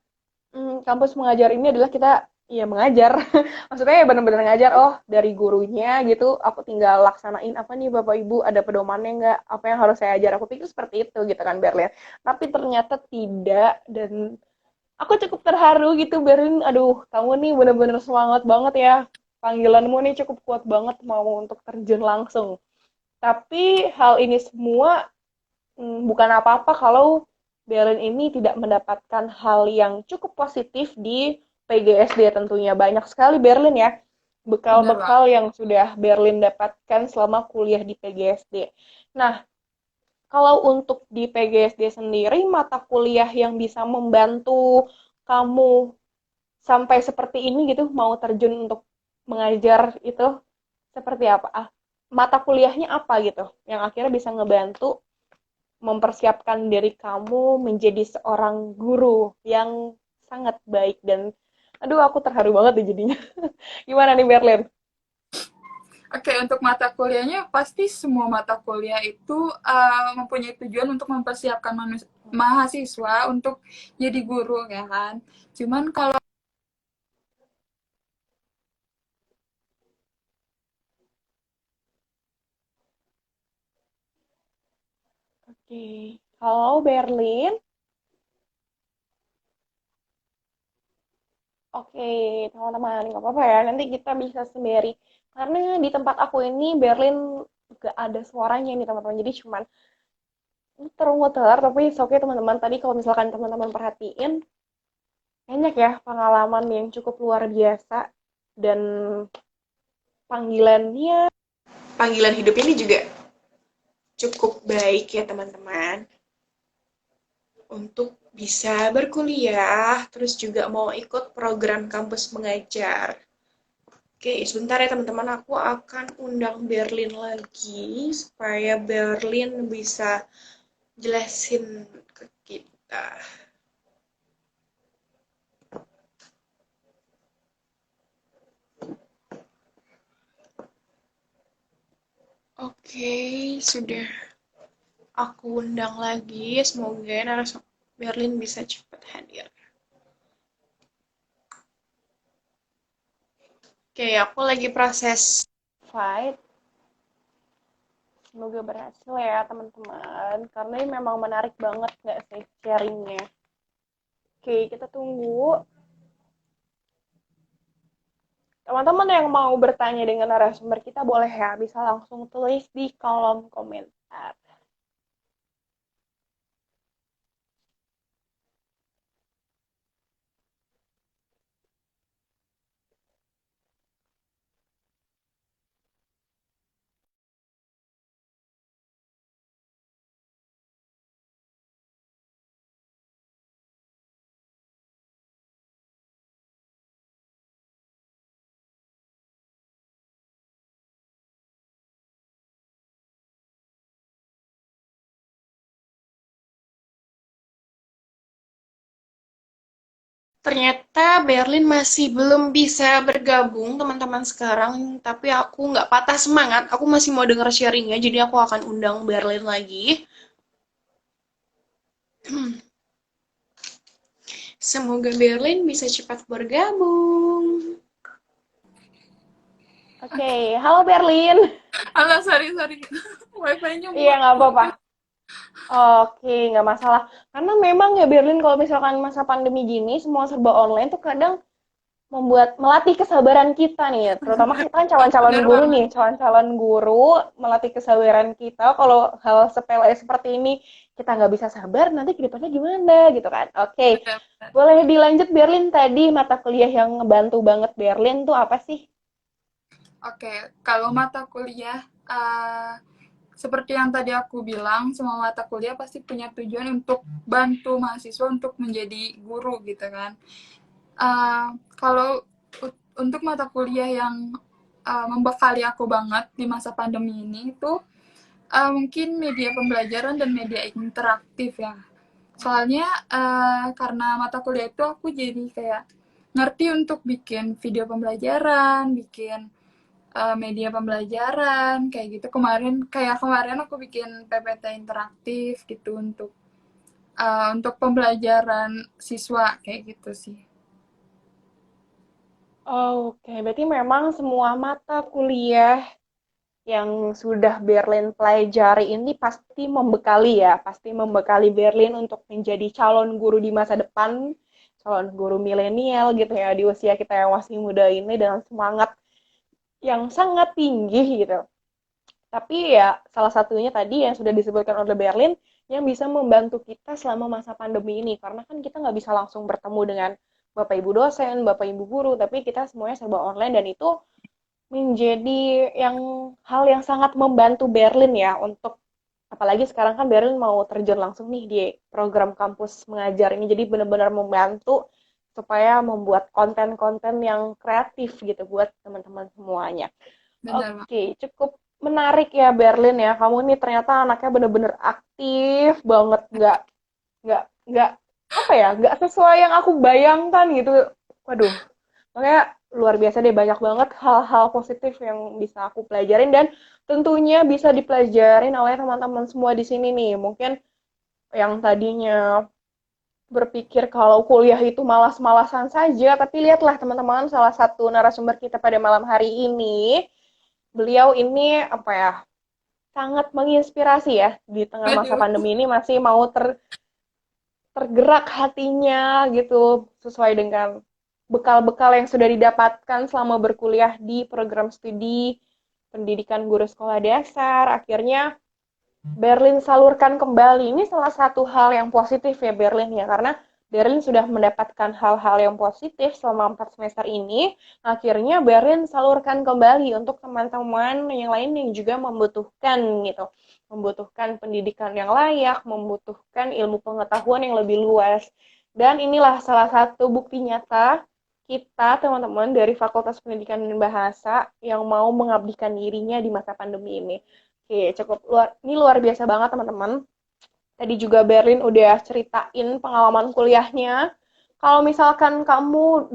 kampus mengajar ini adalah kita ya mengajar. Maksudnya ya benar-benar ngajar, oh dari gurunya gitu, aku tinggal laksanain apa nih Bapak Ibu, ada pedomannya nggak, apa yang harus saya ajar. Aku pikir seperti itu gitu kan Berlin. Tapi ternyata tidak, dan aku cukup terharu gitu Berlin. Aduh, kamu nih benar-benar semangat banget ya. Panggilanmu nih cukup kuat banget mau untuk terjun langsung. Tapi hal ini semua bukan apa-apa kalau Berlin ini tidak mendapatkan hal yang cukup positif di PGSD tentunya. Banyak sekali Berlin ya, bener banget. bekal-bekal yang sudah Berlin dapatkan selama kuliah di PGSD. Nah, kalau untuk di PGSD sendiri, mata kuliah yang bisa membantu kamu sampai seperti ini gitu, mau terjun untuk mengajar itu seperti apa? Mata kuliahnya apa gitu, yang akhirnya bisa ngebantu mempersiapkan diri kamu menjadi seorang guru yang sangat baik, dan aduh aku terharu banget deh jadinya. Gimana nih Berlin? Oke, untuk mata kuliahnya pasti semua mata kuliah itu mempunyai tujuan untuk mempersiapkan mahasiswa untuk jadi guru ya kan. Cuman kalau Oke, halo Berlin. Oke, teman-teman, nggak apa-apa ya. Nanti kita bisa sembari. Karena di tempat aku ini Berlin gak ada suaranya nih teman-teman. Jadi cuman muter-muter. Tapi oke teman-teman. Tadi kalau misalkan teman-teman perhatiin, banyak ya pengalaman yang cukup luar biasa, dan panggilannya, panggilan hidup ini juga cukup baik ya teman-teman, untuk bisa berkuliah, terus juga mau ikut program kampus mengajar. Oke, sebentar ya teman-teman, aku akan undang Berlin lagi supaya Berlin bisa jelasin ke kita. Oke, sudah aku undang lagi. Semoga narasumber Berlin bisa cepat hadir. Oke, aku lagi proses fight. Semoga berhasil ya teman-teman. Karena ini memang menarik banget nggak sih sharingnya. Oke, kita tunggu. Teman-teman yang mau bertanya dengan narasumber kita boleh ya, bisa langsung tulis di kolom komentar. Ternyata Berlin masih belum bisa bergabung teman-teman sekarang, tapi aku nggak patah semangat. Aku masih mau denger sharingnya, jadi aku akan undang Berlin lagi. Semoga Berlin bisa cepat bergabung. Oke, halo Berlin. Alah, sorry, sorry. Wifi-nya Iya, nggak apa-apa. mati. Oke, nggak masalah. Karena memang ya Berlin kalau misalkan masa pandemi gini, semua serba online tuh kadang melatih kesabaran kita nih, terutama kita kan calon-calon Bener guru banget. nih, calon-calon guru melatih kesabaran kita. Kalau hal sepele seperti ini kita nggak bisa sabar, nanti ke depannya gimana gitu kan. Oke, Bener-bener. boleh dilanjut Berlin, tadi mata kuliah yang ngebantu banget Berlin tuh apa sih? Oke, kalau mata kuliah, seperti yang tadi aku bilang, semua mata kuliah pasti punya tujuan untuk bantu mahasiswa untuk menjadi guru gitu kan. Kalau untuk mata kuliah yang membekali aku banget di masa pandemi ini itu mungkin media pembelajaran dan media interaktif ya. Soalnya karena mata kuliah itu aku jadi kayak ngerti untuk bikin video pembelajaran, bikin media pembelajaran kayak gitu. Kemarin aku bikin PPT interaktif gitu untuk pembelajaran siswa kayak gitu sih. Oke, berarti memang semua mata kuliah yang sudah Berlin pelajari ini pasti membekali ya, pasti membekali Berlin untuk menjadi calon guru di masa depan, calon guru milenial gitu ya, di usia kita yang masih muda ini dengan semangat yang sangat tinggi gitu. Tapi ya salah satunya tadi yang sudah disebutkan oleh Berlin yang bisa membantu kita selama masa pandemi ini. Karena kan kita nggak bisa langsung bertemu dengan Bapak Ibu dosen, Bapak Ibu guru, tapi kita semuanya serba online dan itu menjadi hal yang sangat membantu Berlin ya untuk apalagi sekarang kan Berlin mau terjun langsung nih di program kampus mengajar ini jadi benar-benar membantu supaya membuat konten-konten yang kreatif gitu buat teman-teman semuanya. Benar, Mak. Oke, cukup menarik ya Berlin ya. Kamu nih ternyata anaknya bener-bener aktif banget, nggak apa ya, nggak sesuai yang aku bayangkan gitu. Waduh, makanya luar biasa deh banyak banget hal-hal positif yang bisa aku pelajarin dan tentunya bisa dipelajarin oleh teman-teman semua di sini nih. Mungkin yang tadinya berpikir kalau kuliah itu malas-malasan saja, tapi lihatlah teman-teman salah satu narasumber kita pada malam hari ini, beliau ini apa ya, sangat menginspirasi ya di tengah masa Waduh, pandemi ini masih mau tergerak hatinya gitu sesuai dengan bekal-bekal yang sudah didapatkan selama berkuliah di program studi pendidikan guru sekolah dasar. Akhirnya Berlin salurkan kembali. Ini salah satu hal yang positif ya Berlin ya, karena Berlin sudah mendapatkan hal-hal yang positif selama 4 semester ini. Akhirnya Berlin salurkan kembali untuk teman-teman yang lain yang juga membutuhkan gitu. Membutuhkan pendidikan yang layak, membutuhkan ilmu pengetahuan yang lebih luas. Dan inilah salah satu bukti nyata kita teman-teman dari Fakultas Pendidikan dan Bahasa yang mau mengabdikan dirinya di masa pandemi ini. Oke, cukup ini luar biasa banget teman-teman. Tadi juga Berlin udah ceritain pengalaman kuliahnya. Kalau misalkan kamu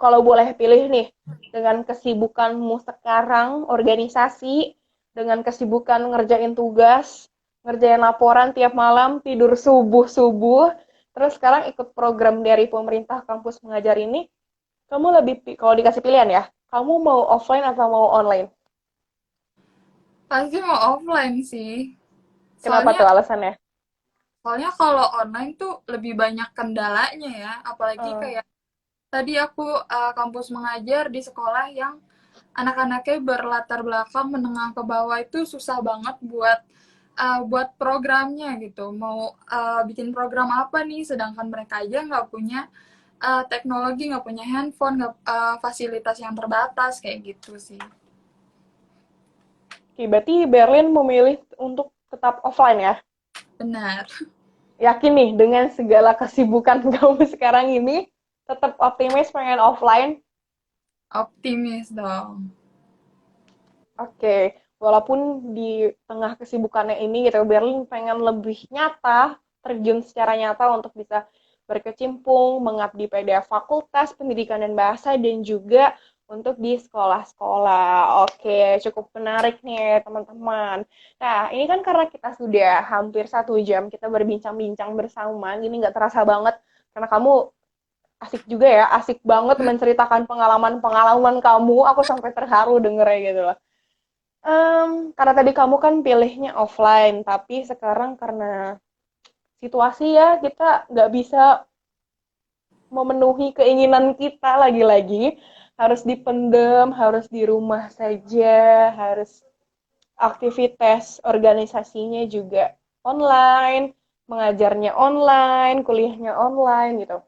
kalau boleh pilih nih, dengan kesibukanmu sekarang, organisasi, dengan kesibukan ngerjain tugas, ngerjain laporan tiap malam, tidur subuh-subuh, terus sekarang ikut program dari pemerintah kampus mengajar ini, kamu kalau dikasih pilihan ya, kamu mau offline atau mau online? pasti mau offline sih. Kenapa Soalnya tuh alasannya? soalnya kalau online tuh lebih banyak kendalanya ya, apalagi Hmm. kayak tadi aku kampus mengajar di sekolah yang anak-anaknya berlatar belakang menengah ke bawah itu susah banget buat programnya gitu. Mau bikin program apa nih, sedangkan mereka aja nggak punya teknologi, nggak punya handphone, nggak fasilitas yang terbatas kayak gitu sih. Oke, berarti Berlin memilih untuk tetap offline ya? Benar, Yakin nih dengan segala kesibukan kamu sekarang ini, tetap optimis pengen offline? optimis dong. Oke, walaupun di tengah kesibukannya ini gitu, Berlin pengen lebih nyata, terjun secara nyata untuk bisa berkecimpung mengabdi pada Fakultas Pendidikan dan Bahasa dan juga untuk di sekolah-sekolah. Oke, cukup menarik nih teman-teman. Nah, ini kan karena kita sudah hampir 1 jam kita berbincang-bincang bersama, ini nggak terasa banget karena kamu asik juga ya, asik banget menceritakan pengalaman-pengalaman kamu. Aku sampai terharu dengernya gitu loh. Karena tadi kamu kan pilihnya offline, tapi sekarang karena situasi ya kita nggak bisa memenuhi keinginan kita lagi-lagi, harus dipendem, harus di rumah saja, harus aktivitas organisasinya juga online, mengajarnya online, kuliahnya online gitu.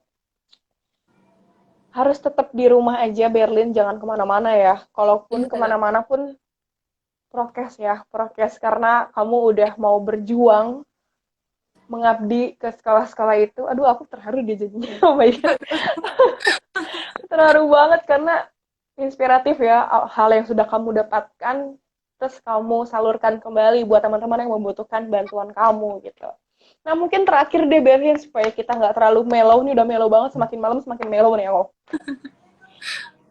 Harus tetap di rumah aja, Berlin, jangan kemana-mana ya. Kalaupun Iya, kemana-mana pun prokes ya, prokes karena kamu udah mau berjuang mengabdi ke sekolah-sekolah itu. Aduh, aku terharu dia jadinya. Oh my God. Terharu banget karena inspiratif ya hal yang sudah kamu dapatkan terus kamu salurkan kembali buat teman-teman yang membutuhkan bantuan kamu gitu. Nah mungkin terakhir deh Berlin supaya kita nggak terlalu mellow nih, udah mellow banget, semakin malam semakin mellow nih aku.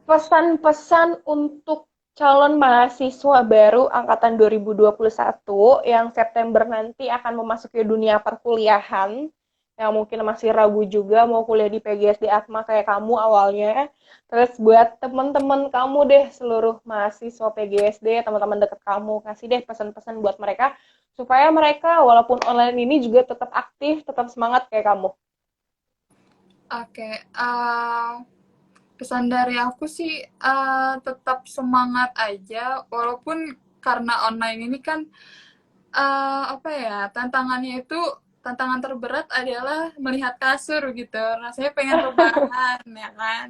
Pesan-pesan untuk calon mahasiswa baru angkatan 2021 yang September nanti akan memasuki dunia perkuliahan, yang mungkin masih ragu juga mau kuliah di PGSD Atma kayak kamu awalnya. Terus buat teman-teman kamu deh, seluruh mahasiswa PGSD, teman-teman deket kamu, kasih deh pesan-pesan buat mereka supaya mereka walaupun online ini juga tetap aktif, tetap semangat kayak kamu. oke. Pesan dari aku sih tetap semangat aja, walaupun karena online ini kan apa ya, tantangan terberat adalah melihat kasur gitu. Rasanya pengen rebahan ya kan.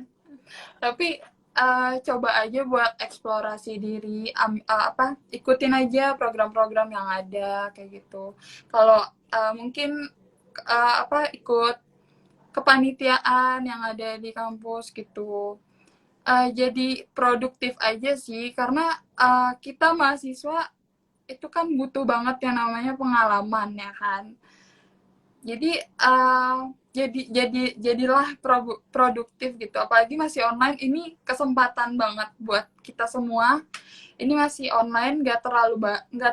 Tapi coba aja buat eksplorasi diri, ikutin aja program-program yang ada kayak gitu. Kalau mungkin ikut kepanitiaan yang ada di kampus gitu. Jadi produktif aja sih karena kita mahasiswa itu kan butuh banget yang namanya pengalaman ya kan. Jadi jadilah produktif gitu. Apalagi masih online, ini kesempatan banget buat kita semua. Ini masih online, nggak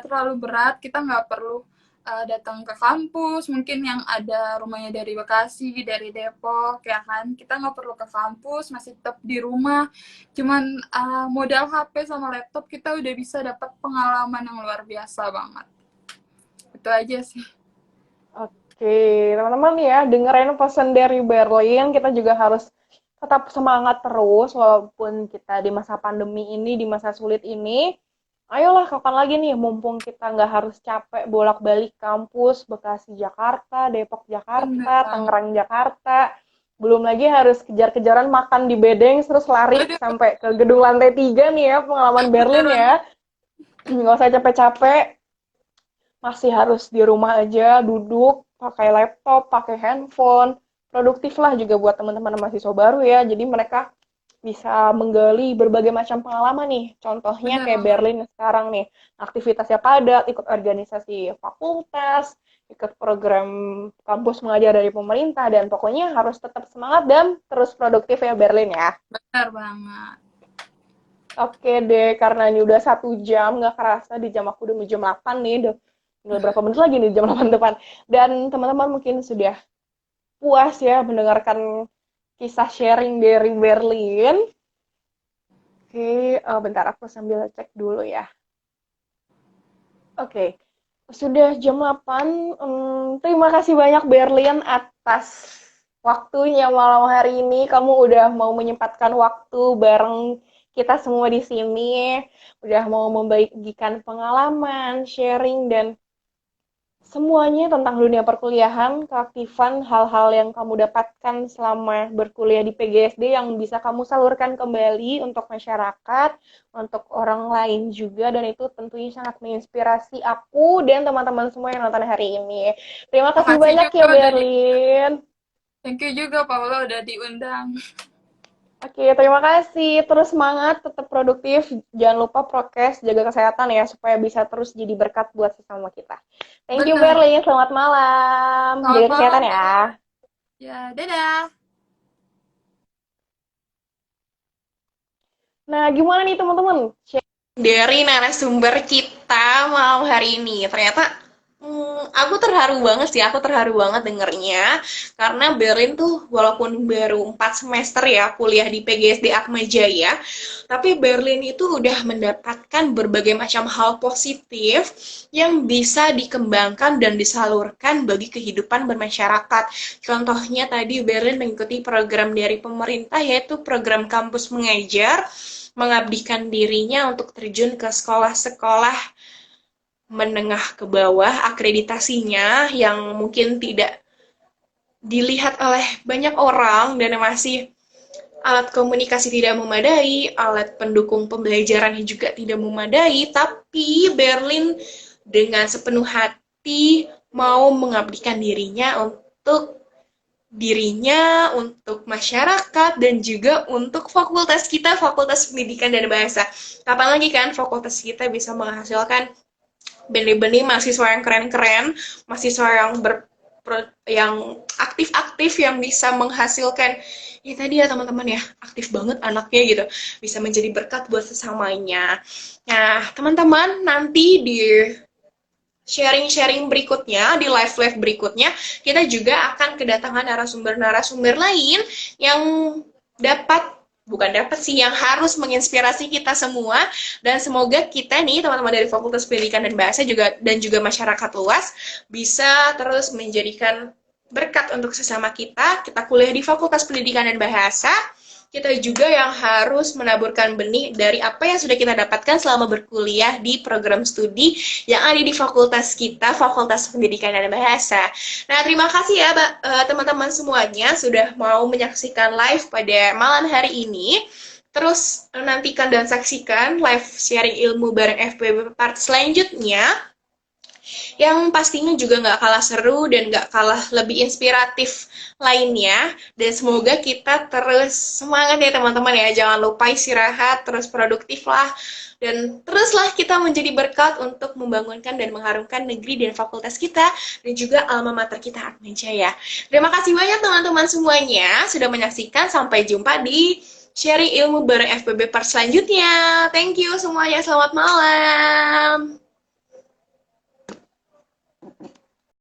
terlalu berat. Kita nggak perlu datang ke kampus. Mungkin yang ada rumahnya dari Bekasi, dari Depok, ya kan. Kita nggak perlu ke kampus, masih tetap di rumah. Cuman modal HP sama laptop kita udah bisa dapat pengalaman yang luar biasa banget. Itu aja sih. Oke, teman-teman ya, dengerin pesan dari Berlin, kita juga harus tetap semangat terus walaupun kita di masa pandemi ini, di masa sulit ini. Ayolah, kapan lagi nih, mumpung kita nggak harus capek bolak-balik kampus, Bekasi Jakarta, Depok Bener Jakarta, banget. Tangerang Jakarta. Belum lagi harus kejar-kejaran makan di bedeng, terus lari Aduh, sampai ke gedung lantai 3 nih ya, pengalaman bener Berlin banget. ya. Nggak usah capek-capek, masih harus di rumah aja, duduk, pakai laptop, pakai handphone. Produktif lah juga buat teman-teman mahasiswa baru ya. Jadi mereka bisa menggali berbagai macam pengalaman nih. Contohnya Bener kayak banget. Berlin sekarang nih. Aktivitasnya padat, ikut organisasi fakultas, ikut program kampus mengajar dari pemerintah, dan pokoknya harus tetap semangat dan terus produktif ya Berlin ya. Bener banget. Oke deh, karena ini udah 1 jam, nggak kerasa di jam aku udah jam 8 nih, udah berapa menit lagi nih jam 8 depan. Dan teman-teman mungkin sudah puas ya mendengarkan kisah sharing dari Berlin. Oke, bentar aku sambil cek dulu ya. Oke, sudah jam 8. Terima kasih banyak Berlin atas waktunya malam hari ini. Kamu udah mau menyempatkan waktu bareng kita semua di sini. Udah mau membagikan pengalaman, sharing, dan semuanya tentang dunia perkuliahan, keaktifan, hal-hal yang kamu dapatkan selama berkuliah di PGSD yang bisa kamu salurkan kembali untuk masyarakat, untuk orang lain juga, dan itu tentunya sangat menginspirasi aku dan teman-teman semua yang nonton hari ini. Terima kasih Makasih banyak juga ya, udah Berlin. thank you juga Paula udah diundang. Oke, terima kasih. Terus semangat, tetap produktif. Jangan lupa prokes, jaga kesehatan ya, supaya bisa terus jadi berkat buat sesama kita. Thank you, Bener. Berlin. Selamat malam. Selamat Jaga malam kesehatan ya. Paula. Ya, dadah. Nah, gimana nih teman-teman? Dari narasumber kita malam hari ini. Ternyata aku terharu banget sih, aku terharu banget dengernya. Karena Berlin tuh walaupun baru 4 semester ya kuliah di PGSD Atma Jaya, tapi Berlin itu udah mendapatkan berbagai macam hal positif yang bisa dikembangkan dan disalurkan bagi kehidupan bermasyarakat. Contohnya tadi Berlin mengikuti program dari pemerintah yaitu program kampus mengajar, mengabdikan dirinya untuk terjun ke sekolah-sekolah menengah ke bawah akreditasinya yang mungkin tidak dilihat oleh banyak orang dan masih alat komunikasi tidak memadai, alat pendukung pembelajaran juga tidak memadai, tapi Berlin dengan sepenuh hati mau mengabdikan dirinya untuk masyarakat dan juga untuk fakultas kita, Fakultas Pendidikan dan Bahasa. Kapan lagi kan fakultas kita bisa menghasilkan benih-benih mahasiswa yang keren-keren, mahasiswa yang aktif-aktif yang bisa menghasilkan ya tadi ya teman-teman ya aktif banget anaknya gitu bisa menjadi berkat buat sesamanya. Nah teman-teman nanti di sharing-sharing berikutnya, di live-live berikutnya, kita juga akan kedatangan narasumber-narasumber lain yang dapat, bukan dapat sih, yang harus menginspirasi kita semua, dan semoga kita nih, teman-teman dari Fakultas Pendidikan dan Bahasa dan juga masyarakat luas, bisa terus menjadikan berkat untuk sesama kita kuliah di Fakultas Pendidikan dan Bahasa, kita juga yang harus menaburkan benih dari apa yang sudah kita dapatkan selama berkuliah di program studi yang ada di fakultas kita, Fakultas Pendidikan dan Bahasa. Nah, terima kasih ya teman-teman semuanya sudah mau menyaksikan live pada malam hari ini. Terus nantikan dan saksikan live sharing ilmu bareng FPB part selanjutnya yang pastinya juga nggak kalah seru dan nggak kalah lebih inspiratif lainnya. Dan semoga kita terus semangat ya teman-teman ya. Jangan lupa istirahat, terus produktif lah. Dan teruslah kita menjadi berkat untuk membangunkan dan mengharumkan negeri dan fakultas kita dan juga alma mater kita Atmajaya. Terima kasih banyak teman-teman semuanya sudah menyaksikan. Sampai jumpa di sharing ilmu bareng FPB part selanjutnya. Thank you semuanya. Selamat malam.